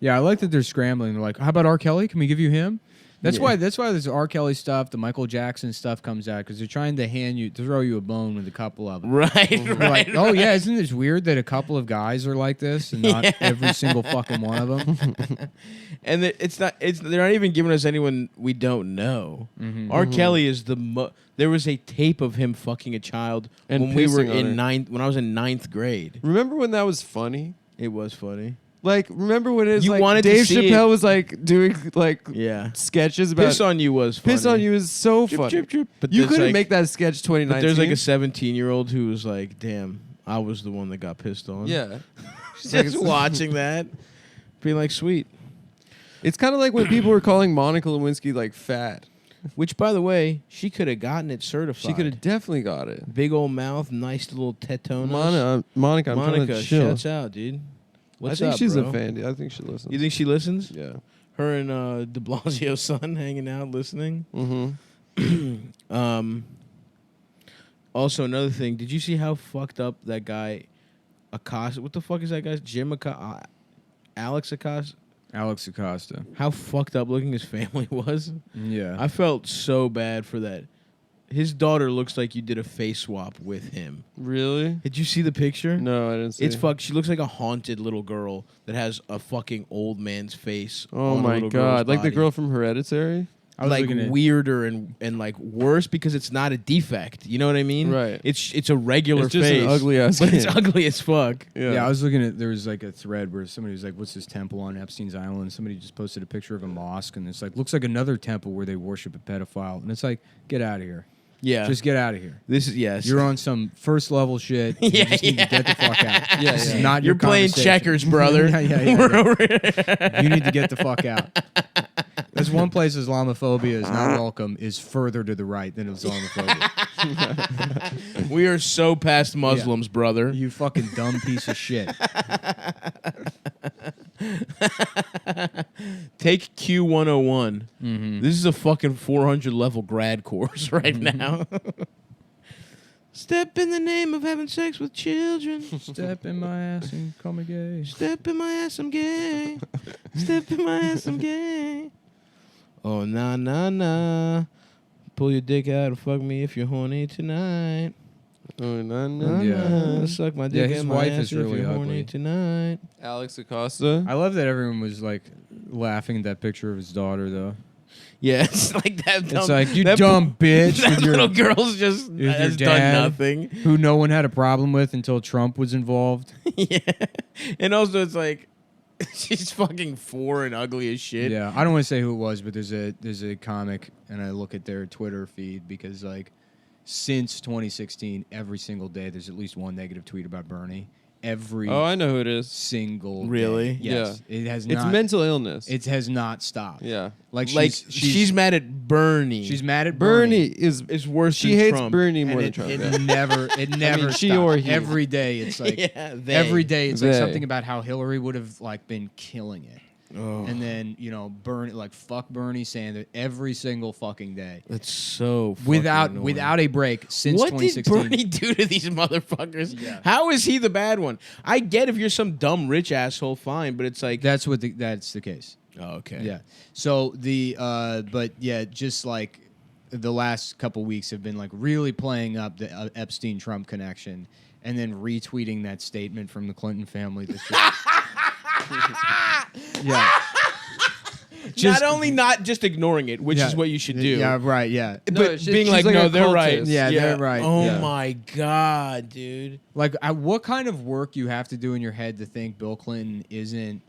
Yeah, I like that they're scrambling. They're like, "How about R. Kelly? Can we give you him?" That's Yeah. why. That's why this R. Kelly stuff, the Michael Jackson stuff comes out because they're trying to throw you a bone with a couple of them. Right, They're right. like, oh yeah, isn't this weird that a couple of guys are like this and not Yeah. every single fucking one of them? And they're not even giving us anyone we don't know. R. Kelly is there was a tape of him fucking a child And when we were pissing on her. in ninth. When I was in ninth grade, remember when that was funny? it was funny. Like, remember when it was You like wanted to Dave see Chappelle it. was like doing like Yeah, sketches about Piss on You was funny. Piss on You is so Drip, funny. drip, drip. But You there's couldn't like- make that sketch 2019. But there's like a 17-year-old who was like, "Damn, I was the one that got pissed on." yeah. just watching that, being like, "Sweet." It's kind of like when people were calling Monica Lewinsky like fat. Which, by the way, she could have gotten it certified. She could have definitely got it. Big old mouth, nice little tetonas. Monica, I'm trying Monica, to chill. shouts out, dude. What's I think up, she's bro? a fan. Dude. I think she listens. You think she listens? Yeah. Her and De Blasio's son hanging out listening. Mm-hmm. Also, another thing. Did you see how fucked up that guy Acosta? What the fuck is that guy's Jim Acosta? Alex Acosta? Alex Acosta. How fucked up looking his family was. Yeah. I felt so bad for that. His daughter looks like you did a face swap with him. Really? Did you see the picture? No, I didn't see. It's fucked. She looks like a haunted little girl that has a fucking old man's face. Oh on a my little god! girl's Like the body. girl from Hereditary. I was like looking at- weirder and like worse because it's not a defect. You know what I mean? Right. It's a regular It's just face. an ugly ass but it's kid. ugly as fuck. Yeah, I was looking at, there was like a thread where somebody was like, what's this temple on Epstein's Island? Somebody just posted a picture of a mosque, and it's like, looks like another temple where they worship a pedophile. And it's like, get out of here. Yeah. Just get out of here. This is yes. You're on some first level shit. You Yeah, just need to get the fuck out. Yeah, This is yeah. not You're your playing conversation. checkers, brother. Yeah. We're over here. You need to get the fuck out. There's one place Islamophobia is not welcome is further to the right than Islamophobia. We are so past Muslims, brother. You fucking dumb piece of shit. Take Q101. Mm-hmm. This is a fucking 400 level grad course right now. Step in the name of having sex with children. Step in my ass and call me gay. Step in my ass, I'm gay. Step in my ass, I'm gay. Oh, nah, nah, nah. Pull your dick out and fuck me if you're horny tonight. Oh no. Yeah. Nah, suck my dick his in my wife ass is if really you're horny ugly. tonight. Alex Acosta. I love that everyone was like laughing at that picture of his daughter though. Yeah, it's like that. It's like, you that dumb bitch That with your, little girl's just with your has dad. done nothing. who no one had a problem with until Trump was involved. Yeah, and also it's like she's fucking 4 and ugly as shit. Yeah, I don't want to say who it was, but there's a comic, and I look at their Twitter feed because like since 2016, every single day there's at least one negative tweet about Bernie. Every Oh, I know who it is. single Really? day. Yes, it has It's not. mental illness. It has not stopped. yeah. like She's mad at Bernie. she's mad at Bernie is. It's worse. She than hates Trump. Bernie and more than it, Trump. it yeah. never she stopped. or he. Every day it's like Yeah, they. every day it's like They. something about how Hillary would have like been killing it. Oh, And then, Bernie, like fuck Bernie Sanders every single fucking day. that's so fucking Without annoying. a break since What did 2016. Bernie do to these motherfuckers? Yeah. How is he the bad one? I get if you're some dumb rich asshole, fine, but it's like, That's the case. oh, okay, Yeah. So but yeah, just like the last couple weeks have been like really playing up the Epstein Trump connection, and then retweeting that statement from the Clinton family. That's just, yeah. not only not just ignoring it, which is what you should do. Yeah. Right. Yeah. But No, being she's like, like no, a they're right. cultist. Yeah, they're right. Oh Yeah. my god, dude, Like, what kind of work you have to do in your head to think Bill Clinton isn't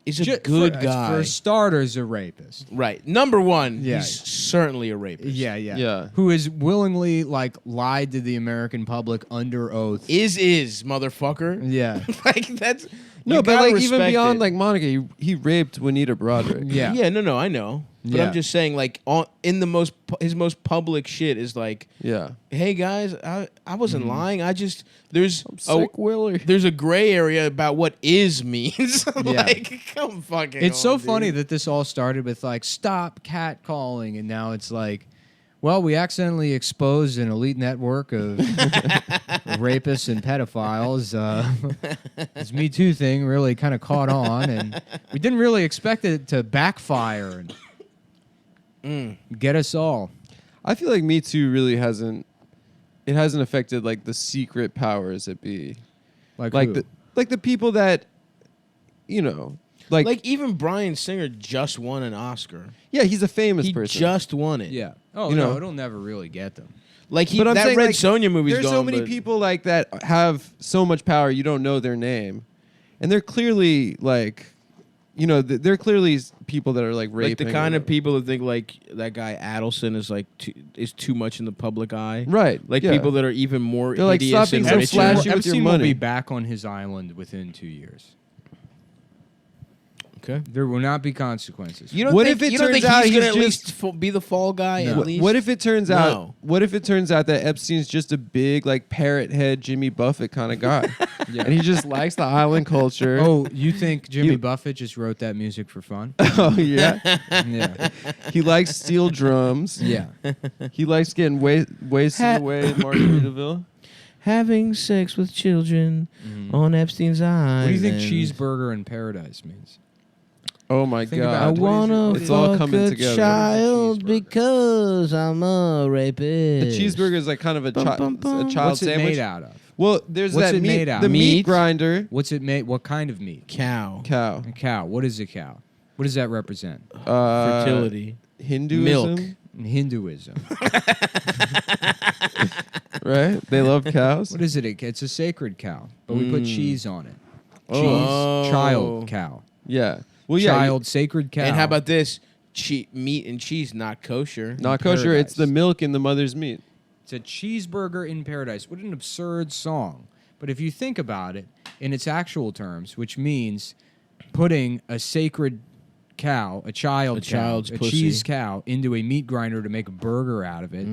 he's a ju- good for, guy. For starters, a rapist. Right, number one, Yeah. he's certainly a rapist. Yeah. Yeah. Who has willingly like lied to the American public under oath. is motherfucker. Yeah. Like that's No, you but gotta like even respect beyond it. like Monica, he raped Juanita Broderick. Yeah. Yeah, no, I know. But Yeah. I'm just saying, like, in the his most public shit is like, Yeah. hey guys, I wasn't lying. I just there's Sick Willie. there's a gray area about what is means. Yeah. Like, come fucking. It's so on, funny dude. that this all started with like stop catcalling, and now it's like, well, we accidentally exposed an elite network of rapists and pedophiles. This Me Too thing really kind of caught on, and we didn't really expect it to backfire and get us all. I feel like Me Too really hasn't affected like the secret powers that be. Like Like who? the people that like even Bryan Singer just won an Oscar. yeah, he's a famous He person. just won it. Yeah. Oh You no, know. it'll never really get them. Like But I'm that saying, Red like, Sonja movie's There's gone, so many but- people like that have so much power you don't know their name, and they're clearly like, they're clearly people that are like raping. Like the or kind of whatever. people that think like that guy Adelson is like is too much in the public eye. Right? Like yeah. people that are even more They're like, hideous stop being and so richer. flashy with your Epstein will money. be back on his island within 2 years. Okay. There will not be consequences. You don't What think, if it you don't turns think out he's gonna he's at least be the fall guy at least? What if it turns out? No. What if it turns out that Epstein's just a big, like, parrot head Jimmy Buffett kind of guy, Yeah. and he just likes the island culture? Oh, you think Jimmy You- Buffett just wrote that music for fun? Oh, yeah. Yeah. He likes steel drums. Yeah. He likes getting wasted away in Margaritaville. Having sex with children on Epstein's island. What do you think cheeseburger in paradise means? Oh my Think god! about I What is wanna it? It's all fuck coming a together. child Cheeseburger. because I'm a A rapist. cheeseburger is like kind of a, Bum, bum, bum. a child What's it sandwich. made out of? Well, there's What's that it meat, made out the of? meat Meat? grinder. What's it made? What kind of meat? Cow. Cow. A cow. What is a cow? What does that represent? Fertility. Hinduism. Milk. Hinduism. Right? They love cows. What is it? It's a sacred cow, but we put cheese on it. Cheese. Oh. Child cow. Yeah. Well, yeah. Child sacred cow. And how about this? Meat and cheese not kosher. Not kosher. It's paradise? the milk in the mother's meat. It's a cheeseburger in paradise. What an absurd song. But if you think about it in its actual terms, which means putting a sacred cow, a child's pussy. cheese cow, into a meat grinder to make a burger out of it,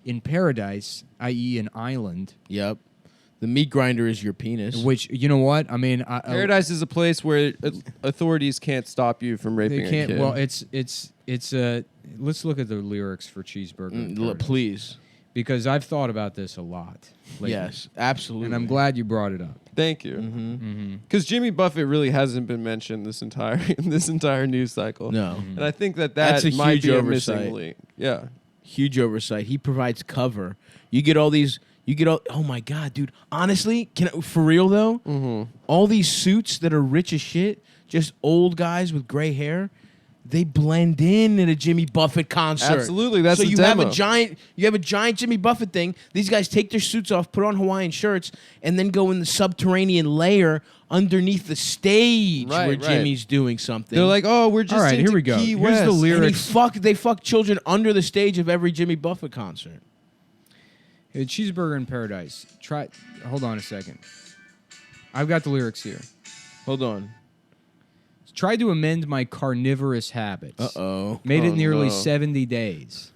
in paradise, i.e. an island, Yep. The meat grinder is your penis. which, you know what? I mean, Paradise is a place where authorities can't stop you from raping they can't. a kid. Well, it's a. Let's look at the lyrics for Cheeseburger. in Paradise. Please. Because I've thought about this a lot lately. Yes, absolutely. And I'm glad you brought it up. Thank you. Because Jimmy Buffett really hasn't been mentioned this entire news cycle. No. And I think That's a might huge be a oversight. missing link. Yeah. Huge oversight. He provides cover. Oh my god, dude. Honestly, for real though, all these suits that are rich as shit, just old guys with gray hair, they blend in at a Jimmy Buffett concert. Absolutely, that's so the you demo. have a giant Jimmy Buffett thing. These guys take their suits off, put on Hawaiian shirts, and then go in the subterranean layer underneath the stage Right, where right. Jimmy's doing something. They're like, oh, we're just All right, into here we go. Key Here's West. the and lyrics. they fuck children under the stage of every Jimmy Buffett concert. Hey, Cheeseburger in Paradise. Hold on a second. I've got the lyrics here. Hold on. Tried to amend my carnivorous habits. Uh-oh. Made it Oh, nearly no. 70 days.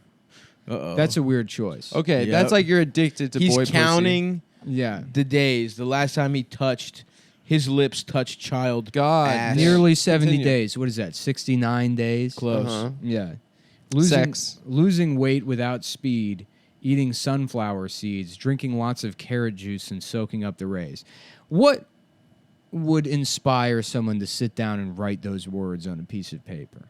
Uh-oh. That's a weird choice. Okay, Yep. that's like you're addicted to He's boy counting Yeah. the days. The last time his lips touched child. God, ass. Nearly 70 Continue. days. What is that? 69 days? Close. Uh-huh. Yeah. Sex. Losing weight without speed, eating sunflower seeds, drinking lots of carrot juice, and soaking up the rays. What would inspire someone to sit down and write those words on a piece of paper?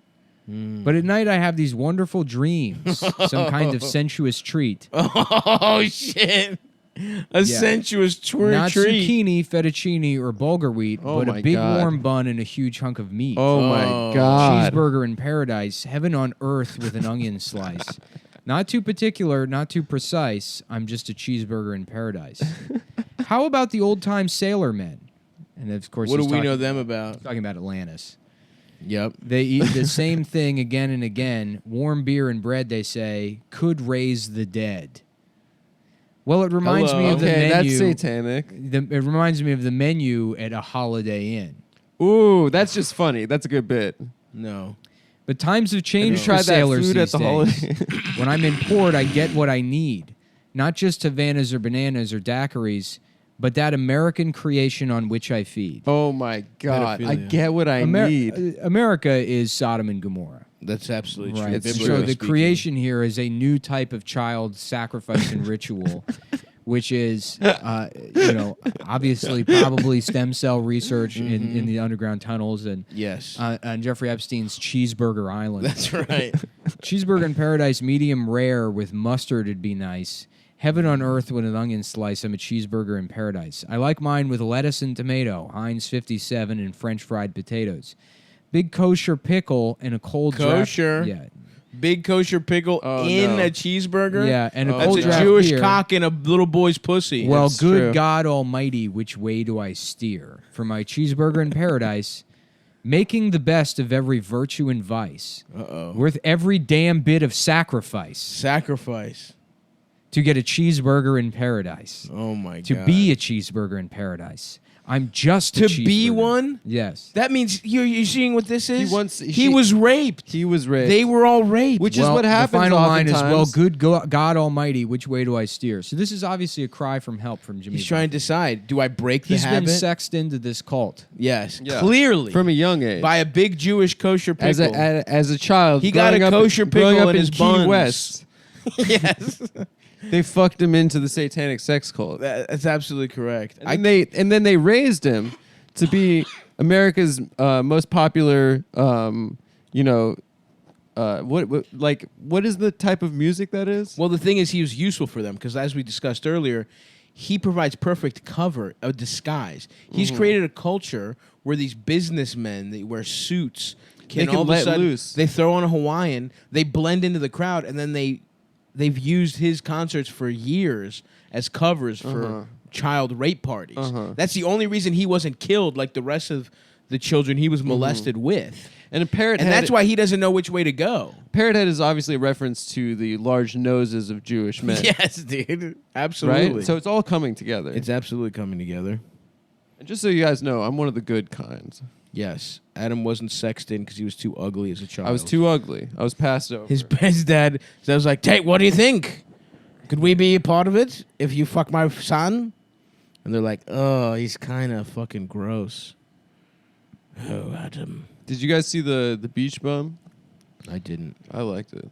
But at night, I have these wonderful dreams, some kind of sensuous treat. Oh shit! A sensuous Not treat. zucchini, fettuccine, or bulgur wheat, Oh but my a big God. warm bun and a huge hunk of meat. Oh my Oh. God. Cheeseburger in paradise, heaven on earth with an onion slice. Not too particular, not too precise. I'm just a cheeseburger in paradise. How about the old-time sailormen? And of course, What do he's we talking- know them about? Talking about Atlantis. Yep. They eat the same thing again and again. Warm beer and bread, they say, could raise the dead. Well, it reminds me of the Okay, menu. that's satanic. It reminds me of the menu at a Holiday Inn. Ooh, that's just funny. That's a good bit. No. But times have changed Try for that sailors food these at the days. holiday. When I'm in port, I get what I need. Not just Havanas or bananas or daiquiris, but that American creation on which I feed. Oh my God. I Pedophilia. get what I need. America is Sodom and Gomorrah. That's absolutely true. Right. It's Biblically So the speaking. creation here is a new type of child sacrifice and ritual, which is, obviously probably stem cell research in the underground tunnels and Yes. on Jeffrey Epstein's Cheeseburger Island. That's right. Cheeseburger in paradise, medium rare with mustard would be nice. Heaven on earth with an onion slice. I'm a cheeseburger in paradise. I like mine with lettuce and tomato, Heinz 57, and French fried potatoes. Big kosher pickle and a cold Kosher? draft. Big kosher pickle Oh, in no. a cheeseburger. Yeah, and a That's cold a draft Jewish beer. cock in a little boy's pussy. Well, That's good true. God Almighty, which way do I steer? For my cheeseburger in paradise, making the best of every virtue and vice, Uh-oh. worth every damn bit of sacrifice. Sacrifice. to get a cheeseburger in paradise. Oh my god. To be a cheeseburger in paradise. I'm just a To cheeseburger. be one? Yes. That means you're seeing what this is? He he was raped. He was raped. They were all raped. Which is what happens The final line is, well, oftentimes. good God Almighty, which way do I steer? So this is obviously a cry from help from Jimmy. He's trying to decide, do I break the He's habit? been sexed into this cult. Yes, Yeah. clearly. From a young age. by a big Jewish kosher pickle. As a child. He got a growing up- kosher growing pickle up in his Key buns. West. Yes. They fucked him into the satanic sex cult. That's absolutely correct. And then they raised him to be America's most popular, what is the type of music that is? Well, the thing is, he was useful for them because, as we discussed earlier, he provides perfect cover, a disguise. He's created a culture where these businessmen that wear suits They can all of let a sudden, loose. They throw on a Hawaiian, they blend into the crowd, and then they've used his concerts for years as covers for child rape parties. That's the only reason he wasn't killed like the rest of the children he was molested with. And a parrot And head, that's why he doesn't know which way to go. parrot head is obviously a reference to the large noses of Jewish men. Yes, dude. Absolutely. Right? So it's all coming together. it's absolutely coming together. And just so you guys know, I'm one of the good kinds. Yes. Adam wasn't sexed in because he was too ugly as a child. I was too ugly. I was passed over. His dad was like, "Tate, what do you think? Could we be a part of it if you fuck my son?" And they're like, "Oh, he's kind of fucking gross." Oh, Adam. Did you guys see the Beach Bum? I didn't. I liked it.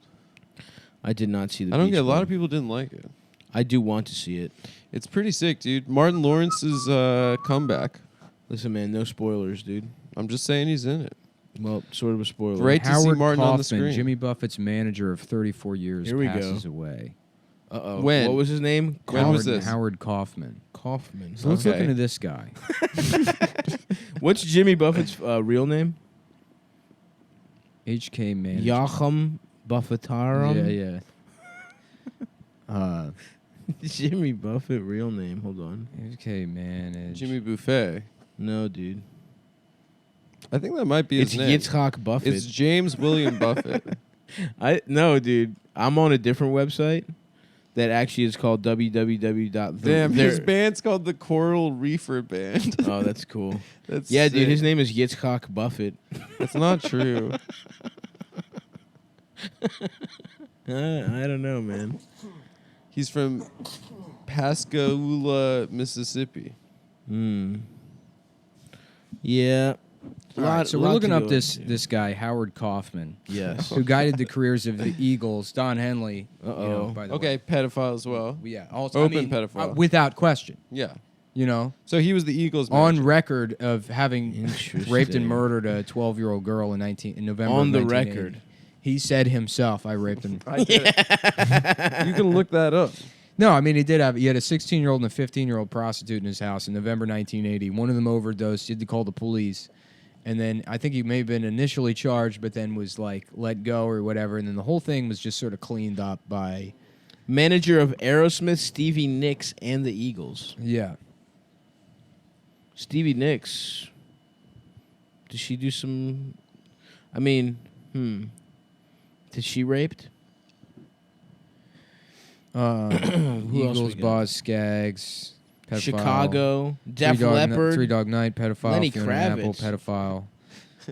I did not see the I don't Beach get a lot Bum. of people didn't like it. I do want to see it. It's pretty sick, dude. Martin Lawrence's comeback. Listen, man, no spoilers, dude. I'm just saying he's in it. Well, sort of a spoiler. Great to see Howard Martin Kaufman, on the screen. Jimmy Buffett's manager of 34 years, Here we go. passes away. Uh-oh. When? What was his name? When was Howard- this? Howard Kaufman. Kaufman. So let's Okay. look into this guy. What's Jimmy Buffett's real name? HK manager. Joachim Buffettarum? Yeah. Jimmy Buffett, real name. Hold on. HK manager. Jimmy Buffet. No, dude. I think that might be his It's name. Yitzhak Buffett. It's James William Buffett. No, dude. I'm on a different website that actually is called www. Damn, his band's called the Coral Reefer Band. Oh, that's cool. That's Yeah, dude. sick. His name is Yitzhak Buffett. That's not true. I don't know, man. He's from Pascagoula, Mississippi. Yeah. All right, so we're looking up this guy, Howard Kaufman, Yes. who guided the careers of the Eagles, Don Henley. Uh-oh. By the Okay, pedophile as well. way. Yeah. Also, Open pedophile. without question. Yeah. You know, So he was the Eagles on manager. record of having Interesting. raped and murdered a 12-year-old girl in November. On of the 1980. record. He said himself, "I raped him." I did it. You can look that up. No, I mean he did have. He had a 16-year-old and a 15-year-old prostitute in his house in November 1980. One of them overdosed. He had to call the police, and then I think he may have been initially charged, but then was like let go or whatever. And then the whole thing was just sort of cleaned up by Manager of Aerosmith, Stevie Nicks, and the Eagles. yeah. Stevie Nicks. Did she do some? I mean, Did she raped? Who else Eagles, we got? Boss, Skaggs, pedophile. Chicago, Def Three Dog Leppard. Three Dog Night, pedophile. Lenny Fiona Apple, Kravitz. pedophile.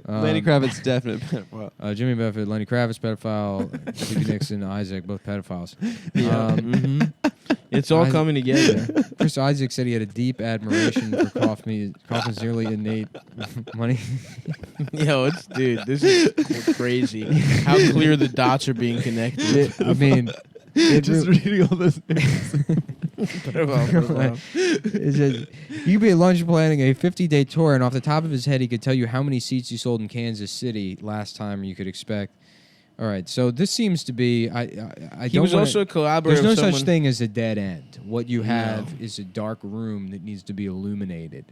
Lenny Kravitz definite pedophile. Jimmy Buffett, Lenny Kravitz, pedophile. Stevie Nicks and Isaac, both pedophiles. It's all Isaac- coming together. Chris Isaac said he had a deep admiration for Kaufman's nearly innate money. Yo, dude, this is crazy. How clear the dots are being connected. I mean, it Just reading all those names. It says, you could be at lunch planning a 50-day tour, and off the top of his head, he could tell you how many seats you sold in Kansas City last time you could expect. All right, so this seems to be. I He don't was wanna- also a collaborator. There's no of such someone- thing as a dead end. What you have is a dark room that needs to be illuminated.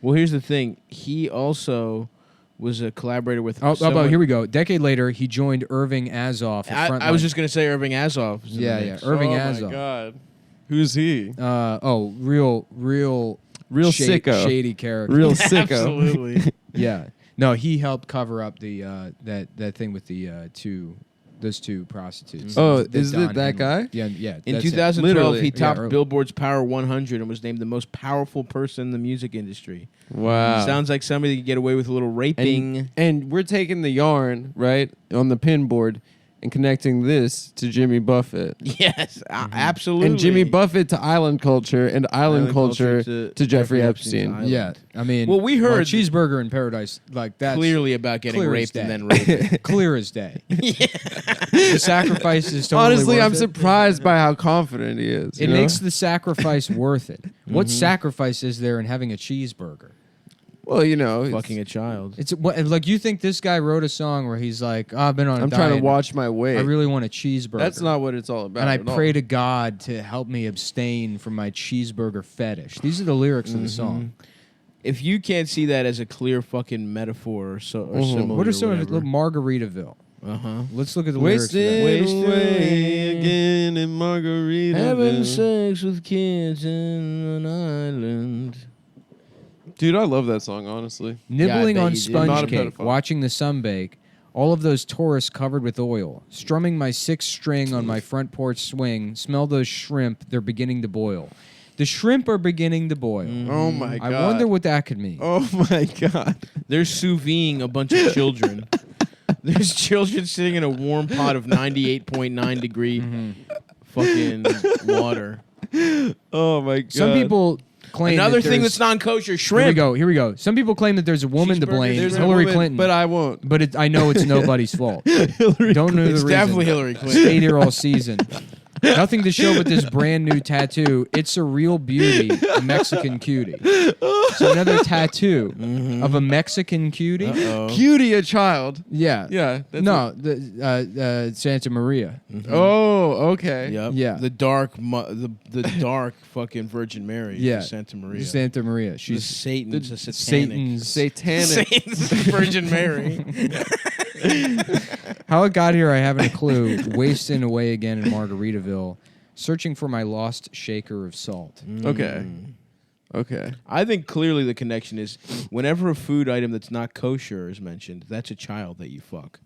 Well, here's the thing. He also was a collaborator with. Oh, someone- here we go. A decade later, he joined Irving Azoff. at I was Frontline. just gonna say Irving Azoff. is in the Yeah, mix. Irving oh Azoff. my god. Who's he? Real sicko. shady character. Real sicko. Absolutely. Yeah. No, he helped cover up the that thing with the two those two prostitutes. Oh, The is it Don that Henley. guy? Yeah. In that's it. 2012, Literally. he topped early. Billboard's Power 100 and was named the most powerful person in the music industry. Wow. Sounds like somebody that could get away with a little raping. And we're taking the yarn, right, on the pin board and connecting this to Jimmy Buffett. Yes, absolutely. And Jimmy Buffett to island culture and island culture to Jeffrey Epstein. Island. Yeah, I mean, Well, we heard- Cheeseburger in Paradise, like that's Clearly about getting clear as raped and day. then raped. clear as day. The sacrifice is totally Honestly, worth I'm it. surprised by how confident he is. It you know? makes the sacrifice worth it. What sacrifice is there in having a cheeseburger? Well, you know, Fucking a child. It's what, like you think this guy wrote a song where he's like, oh, I've been on a I'm diet. trying to watch my weight. I really want a cheeseburger. That's not what it's all about. And I at all. pray to God to help me abstain from my cheeseburger fetish. These are the lyrics of the song. If you can't see that as a clear fucking metaphor or similar, What are some of it? Look, Margaritaville. Let's look at the lyrics. of that. Wasted away again in Margaritaville. having sex with kids in an island. Dude, I love that song, honestly. Nibbling bet on you do. Not sponge a cake, pedophile. watching the sun bake, all of those tourists covered with oil, strumming my 6-string on my front porch swing, smell those shrimp, they're beginning to boil. The shrimp are beginning to boil. Oh my god. I wonder what that could mean. Oh my god. They're sous videing a bunch of children. There's children sitting in a warm pot of 98.9 degree fucking water. Oh my god. Some people claim Another that thing there's- that's non-kosher, shrimp. Here we go. Some people claim that there's a woman to Cheeseburger, blame, There's a Hillary woman, Clinton. but I won't. But I know it's nobody's fault. Don't know the It's reason. definitely Hillary Clinton. Stayed here all season. Nothing to show but this brand new tattoo. It's a real beauty, a Mexican cutie. So another tattoo of a Mexican cutie. Uh-oh. Cutie a child. Yeah. Yeah. That's No, the a- Santa Maria. Oh, okay. Yep. Yeah. The dark fucking Virgin Mary. Yeah. Santa Maria. Santa Maria. She's She's Satan's a satanic. Satan's. Satanic. Satan's Virgin Mary. How it got here, I haven't a clue. Wasting away again in Margaritaville, searching for my lost shaker of salt. Okay. Okay. I think clearly the connection is whenever a food item that's not kosher is mentioned, that's a child that you fuck.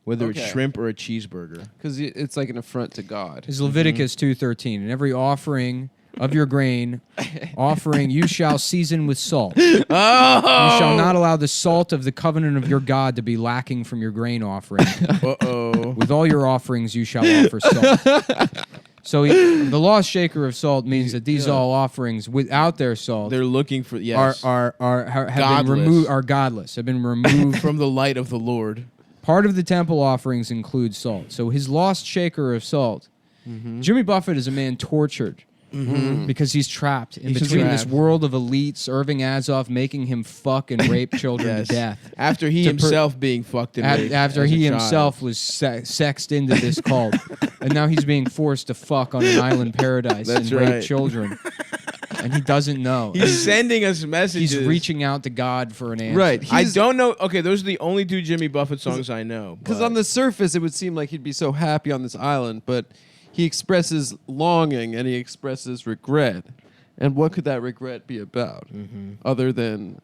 Whether it's Okay. shrimp or a cheeseburger. Because it's like an affront to God. Is Leviticus 2:13, and every offering of your grain, offering you shall season with salt. Oh! You shall not allow the salt of the covenant of your God to be lacking from your grain offering. Uh-oh. With all your offerings you shall offer salt. So the lost shaker of salt means that these all offerings without their salt They're looking for, yes. have been Godless. removed, are godless, have been removed. from the light of the Lord. Part of the temple offerings include salt. So his lost shaker of salt. Jimmy Buffett is a man tortured because he's trapped in He's between this trapped. world of elites, Irving Azoff making him fuck and rape children Yes. to death. After he To himself being fucked and raped After as a he child. himself was sexed into this cult, and now he's being forced to fuck on an island paradise That's and rape right. children, and he doesn't know. He's sending us messages. He's reaching out to God for an answer. Right. I He's- don't know. Okay, those are the only two Jimmy Buffett songs I know. Because but- on the surface, it would seem like he'd be so happy on this island, but he expresses longing and he expresses regret. And what could that regret be about, other than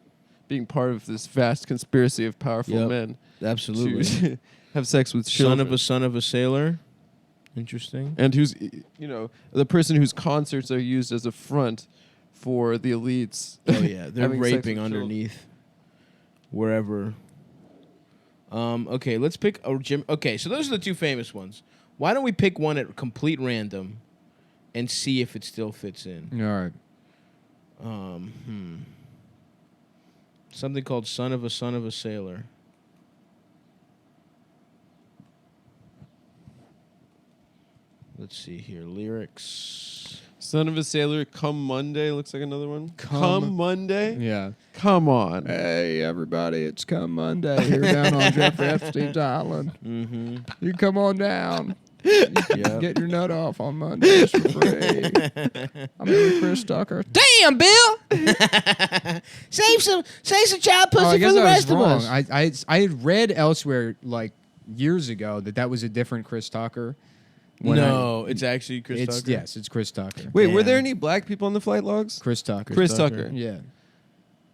being part of this vast conspiracy of powerful Yep. men Absolutely. to have sex with Son children? of a sailor. Interesting. And who's, you know, the person whose concerts are used as a front for the elites. Oh yeah, they're having sex raping with underneath wherever. Okay, let's pick a Jim. Okay, so those are the two famous ones. Why don't we pick one at complete random, and see if it still fits in? All right. Something called son of a sailor." Let's see here. Lyrics. Son of a Sailor, Come Monday looks like another one. Come- Monday? Yeah. Come on. Hey, everybody, it's Come Monday here down on Jeffrey Epstein's Island. Mm-hmm. You come on down. Yep. Get your nut off on Mondays for free. I'm here with Chris Tucker. Damn, Bill! Save some child pussy I guess for the I was rest of wrong. us. I had read elsewhere, like, years ago, that was a different Chris Tucker. When No, it's actually Chris it's Tucker. Yes, it's Chris Tucker. Wait, were Damn. there any black people on the flight logs? Chris Tucker. Chris Tucker. Tucker. Yeah.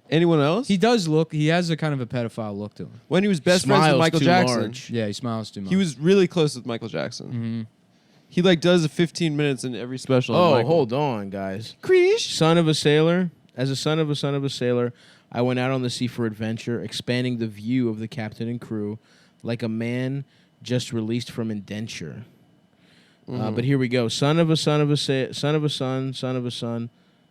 Anyone else? He does look. He has a kind of a pedophile look to him. When he was best friends with Smiles Michael too Jackson. large. Yeah, he smiles too much. He was really close with Michael Jackson. Mm-hmm. He like does a 15 minutes in every special. Oh, of Michael. hold on, guys. Creesh. Son of a sailor. As a son of a sailor, I went out on the sea for adventure, expanding the view of the captain and crew, like a man just released from indenture. But here we go. Son of a son of a son of a son, son of a son,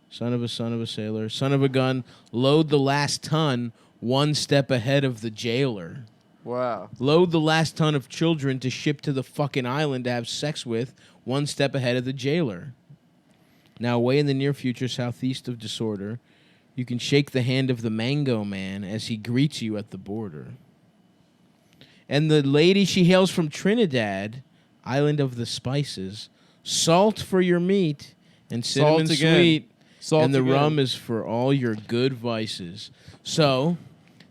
son of a son of a sailor, son of a gun. Load the last ton, one step ahead of the jailer. Wow. Load the last ton of children to ship to the fucking island to have sex with, one step ahead of the jailer. Now, away in the near future, southeast of Disorder, you can shake the hand of the Mango Man as he greets you at the border. And the lady, she hails from Trinidad, island of the spices, salt for your meat and cinnamon Salt again. sweet, Salt and the again. rum is for all your good vices. So,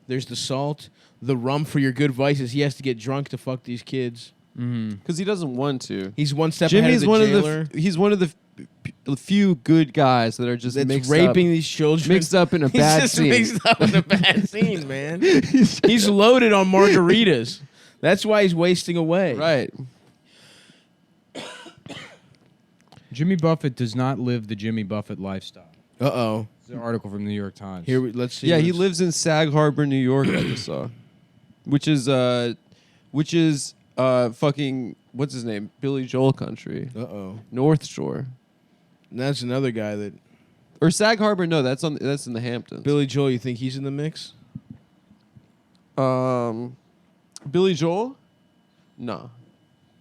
there's the salt, the rum for your good vices. He has to get drunk to fuck these kids. Because he doesn't want to. He's one step ahead of Jimmy's the one jailer. of the. He's one of the few good guys that are just That's mixed raping up, these children. mixed up in a He's bad just scene. mixed up in a bad scene, man. He's loaded on margaritas. That's why he's wasting away. Right. Jimmy Buffett does not live the Jimmy Buffett lifestyle. Uh-oh. It's an article from the New York Times. Let's see. Yeah, what he it's- lives in Sag Harbor, New York. I just saw, which is fucking what's his name? Billy Joel country, Uh-oh. North Shore, And that's another guy that... or Sag Harbor. No, that's in the Hamptons. Billy Joel, you think he's in the mix? Billy Joel? No,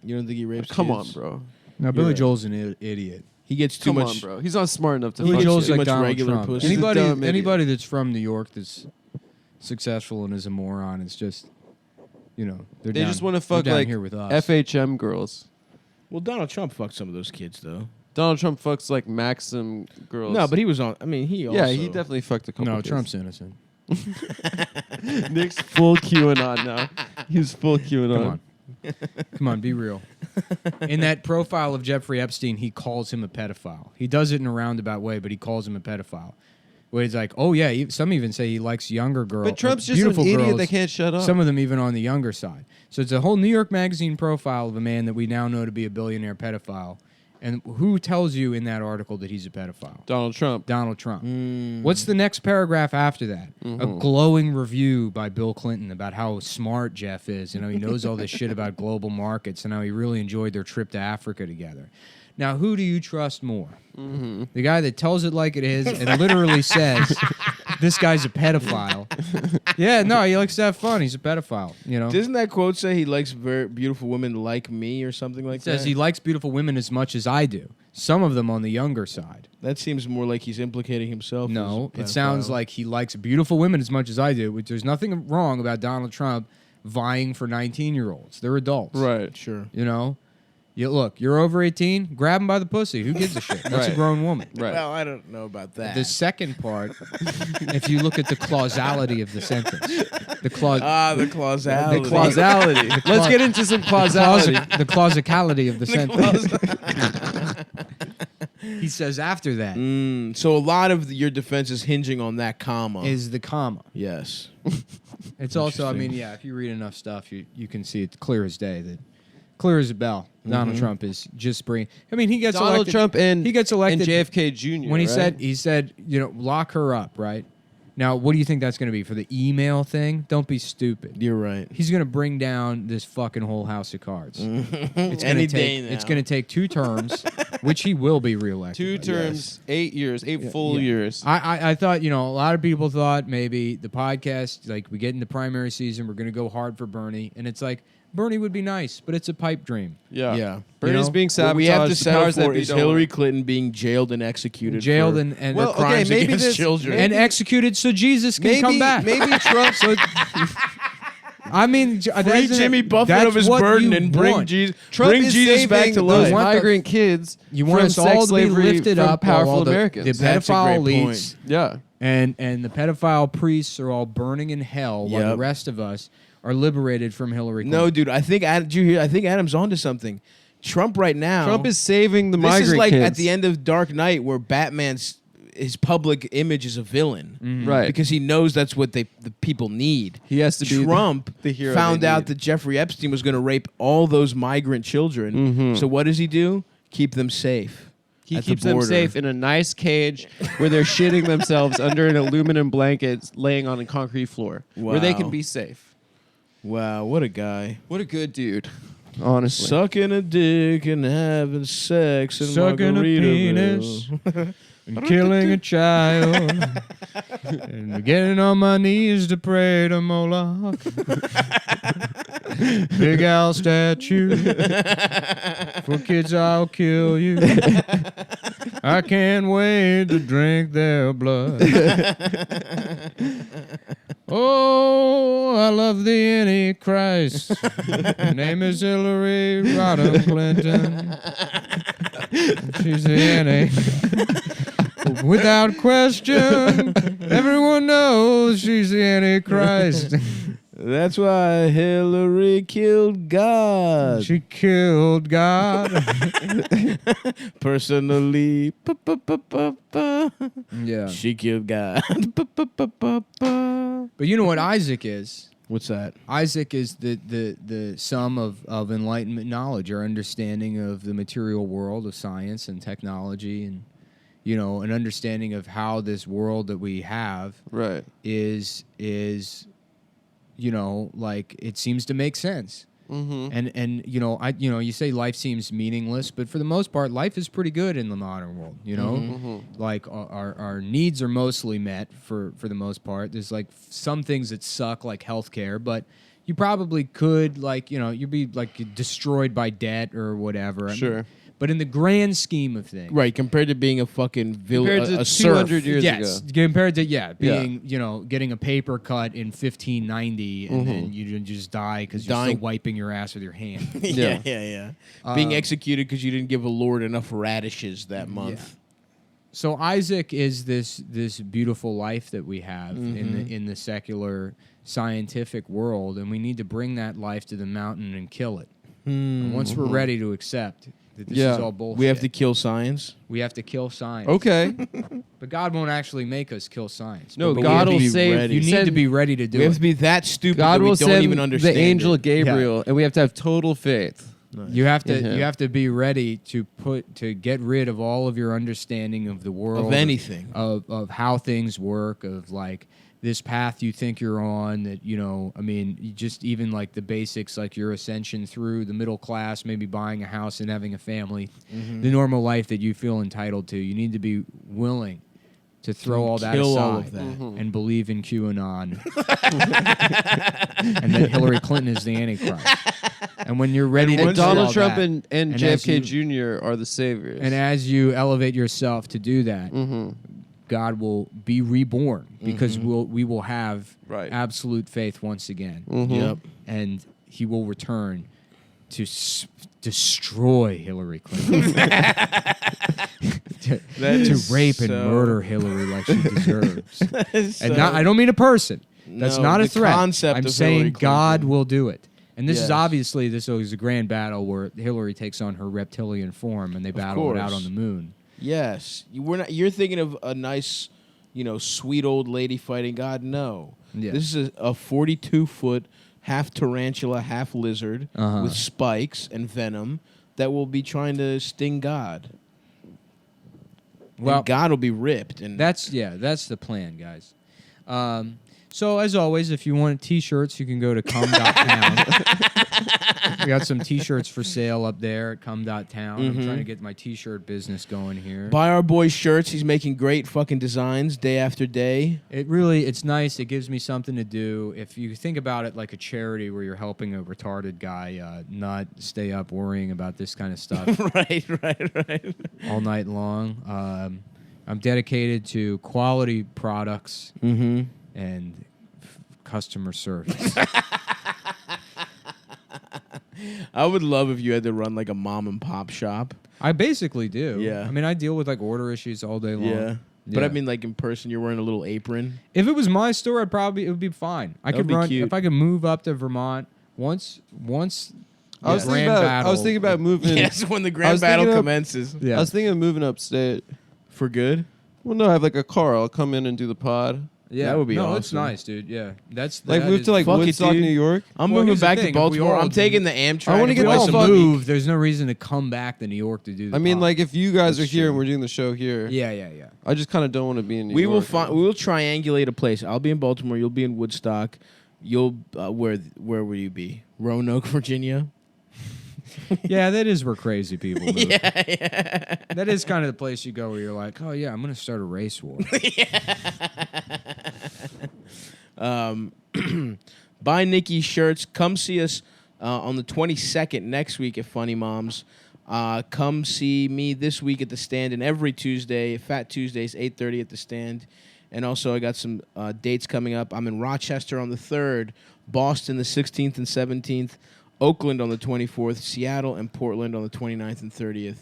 You don't think he rapes come on, kids? bro. Now, Billy right. Joel's an idiot. He gets too Come much... on, bro. He's not smart enough to. Billy fuck Joel's shit. too like much Donald regular Trump. pussy. He's a dumb idiot. Anybody that's from New York that's successful and is a moron is just, they're They down, just want to they're fuck down like here with us. FHM girls. Well, Donald Trump fucked some of those kids, though. Donald Trump fucks like Maxim girls. No, but he was on... I mean, he also... yeah, he definitely fucked a couple. No, kids. Trump's innocent. Nick's full QAnon now. He's full QAnon. Come on. Come on, be real. In that profile of Jeffrey Epstein, he calls him a pedophile. He does it in a roundabout way, but he calls him a pedophile. Where he's like, oh, yeah, some even say he likes younger girls. But Trump's just beautiful an idiot girls, that can't shut up. some of them even on the younger side. So it's a whole New York Magazine profile of a man that we now know to be a billionaire pedophile. And who tells you in that article that he's a pedophile? Donald Trump. Donald Trump. What's the next paragraph after that? A glowing review by Bill Clinton about how smart Jeff is. He knows all this shit about global markets and how he really enjoyed their trip to Africa together. Now, who do you trust more? The guy that tells it like it is and literally says, this guy's a pedophile. Yeah, no, he likes to have fun. He's a pedophile, Doesn't that quote say he likes very beautiful women like me or something like It says that? he likes beautiful women as much as I do. Some of them on the younger side. That seems more like he's implicating himself. No, as a it sounds pedophile. like he likes beautiful women as much as I do, which there's nothing wrong about Donald Trump vying for 19-year-olds. They're adults. Right. Sure. Look, you're over 18, grab him by the pussy. Who gives a shit? That's a Right. grown woman. Right. Well, I don't know about that. The second part, if you look at the causality of the sentence, the the causality. The causality. Let's get into some causality. the causicality of the sentence. He says after that So a lot of your defense is hinging on that comma. is the comma. Yes. It's also, if you read enough stuff, you can see it clear as day that clear as a bell. Donald Trump is just bringing. He gets Donald elected. Trump and he gets elected and JFK Jr. when he right? said lock her up, right? Now, what do you think that's going to be for the email thing? Don't be stupid. You're right. He's going to bring down this fucking whole house of cards. It's Any gonna day take, now. It's going to take 2 terms, which he will be reelected. 2 by. terms, 8 years, 8 full years. I thought, a lot of people thought maybe the podcast, like we get into primary season, we're going to go hard for Bernie. And it's like, Bernie would be nice, but it's a pipe dream. Yeah. Yeah. Bernie's being What sabotaged. we have to The settle powers that for be is don't Hillary want it. Clinton being jailed and executed. Jailed for, and Well, for crimes okay, maybe against this- children. and executed so Jesus can come back. Maybe Trump. So, Free Jimmy Buffett of his burden and bring Jesus. Trump Bring is Jesus back saving to those life. migrant kids. You want from us sex all to be slavery lifted from up while powerful all the Americans. That's a pedophile great elites point. Yeah. and the pedophile priests are all burning in hell while the Yep. rest of us are liberated from Hillary Clinton. No, dude. I think did you hear? I think Adam's onto something. Trump right now. Trump is saving the This migrant is like kids. at the end of Dark Knight, where Batman's his public image as a villain, Right. Because he knows that's what the people need. He has to be Trump the hero found they out need. that Jeffrey Epstein was going to rape all those migrant children. Mhm. So what does he do? Keep them safe. He at the keeps them border. safe in a nice cage where they're shitting themselves under an aluminum blanket laying on a concrete floor where they can Wow. be safe. Wow, what a guy. What a good dude. Honestly. Sucking a dick and having sex and Sucking a penis. And killing a child. And getting on my knees to pray to Moloch. Big Al statue. For kids I'll kill you. I can't wait to drink their blood. Oh, I love the Antichrist. Her name is Hillary Rodham Clinton. She's the Annie. Without question, everyone knows she's the Antichrist. That's why Hillary killed God. She killed God. Personally, Yeah. she killed God. But you know what Isaac is? What's that? Isaac is the sum of enlightenment knowledge, our understanding of the material world, of science and technology, and an understanding of how this world that we have Right. is like it seems to make sense. Mm-hmm. And you say life seems meaningless, but for the most part, life is pretty good in the modern world. Like our needs are mostly met for the most part. There's like some things that suck, like healthcare, but you probably could you'd be like destroyed by debt or whatever. Sure. But in the grand scheme of things, Right, compared to being a fucking Compared to a serf. 200 years yes, ago. compared to being getting a paper cut in 1590 and then you just die because you're Dying. still wiping your ass with your hand. yeah. Being executed because you didn't give a lord enough radishes that month. So Isaac is this beautiful life that we have in the secular scientific world, and we need to bring that life to the mountain and kill it. And once we're ready to accept that this is all bullshit, We have to kill science. we have to kill science. Okay. But God won't actually make us kill science. No, But we God have to will be save. ready. you need send- to be ready to do We have it. to be that stupid God that we will don't send even understand the angel it. Gabriel, and we have to have total faith. You have to in him. you have to be ready to get rid of all of your understanding of the world, Of anything. of how things work, of like this path you think you're on, that you just even like the basics, like your ascension through the middle class, maybe buying a house and having a family, the normal life that you feel entitled to. You need to be willing to throw all that kill aside all of that. and believe in QAnon and that Hillary Clinton is the Antichrist. And when you're ready to And do Donald all Trump that, and as JFK you- Jr. are the saviors. and as you elevate yourself to do that, God will be reborn because we will have Right. absolute faith once again. Yep. And he will return to destroy Hillary Clinton. to rape and murder Hillary like she deserves. And I don't mean a person. That's No, not a the threat. concept I'm of saying Hillary God Clinton. will do it. And this is Yes. obviously this is a grand battle where Hillary takes on her reptilian form and they battle it out course. on the moon. Yes, you're thinking of a nice, sweet old lady fighting God. No, Yeah. this is a 42-foot half tarantula, half lizard with spikes and venom that will be trying to sting God. Well, And God will be ripped. And that's the plan, guys. So as always, if you want T-shirts, you can go to cum.town. We got some T-shirts for sale up there at cum.town. I'm trying to get my T-shirt business going here. buy our boy's shirts. He's making great fucking designs day after day. It's nice. It gives me something to do. If you think about it like a charity where you're helping a retarded guy not stay up worrying about this kind of stuff right. all night long. I'm dedicated to quality products Mm-hmm. and customer service. I would love if you had to run like a mom and pop shop. I basically do. Yeah. I mean, I deal with like order issues all day long. Yeah. But I Yeah. mean, like in person, you're wearing a little apron. If it was my store, it would be fine. I That could would be run cute. if I could move up to Vermont once. I was the thinking grand about. battle. I was thinking about moving. Yes, when the I grand was battle thinking of- commences. Yeah. I was thinking of moving upstate. For good? Well, no, I have like a car. I'll come in and do the pod. Yeah, That would be no, it's awesome. nice, dude. Yeah, that's Like that move is- to like Fuck it, Woodstock, dude. New York. I'm Well, moving here's the back thing, to if we Baltimore. all I'm do- taking the Amtrak. I wanna If get we all all fuck- move, there's no reason to come back to New York to do. The I mean, pod. like if you guys That's are here true. and we're doing the show here, yeah. I just kind of don't want to be in New We York. will find. We will triangulate a place. I'll be in Baltimore. You'll be in Woodstock. You'll where will you be? Roanoke, Virginia. Yeah, that is where crazy people move. yeah. That is kind of the place you go where you're like, oh yeah, I'm gonna start a race war. Buy Nikki shirts. Come see us on the 22nd next week at Funny Moms. Come see me this week at the Stand and every Tuesday, Fat Tuesdays, 8:30 at the Stand. And also I got some dates coming up. I'm in Rochester on the 3rd, Boston the 16th and 17th, Oakland on the 24th, Seattle and Portland on the 29th and 30th,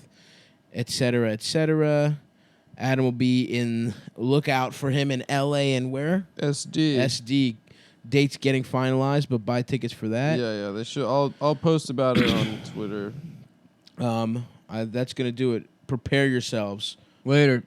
etc., etc. Adam will be in, look out for him in LA and where? SD. SD. Dates getting finalized, but buy tickets for that. Yeah, they should. I'll post about it on Twitter. That's going to do it. Prepare yourselves. Later.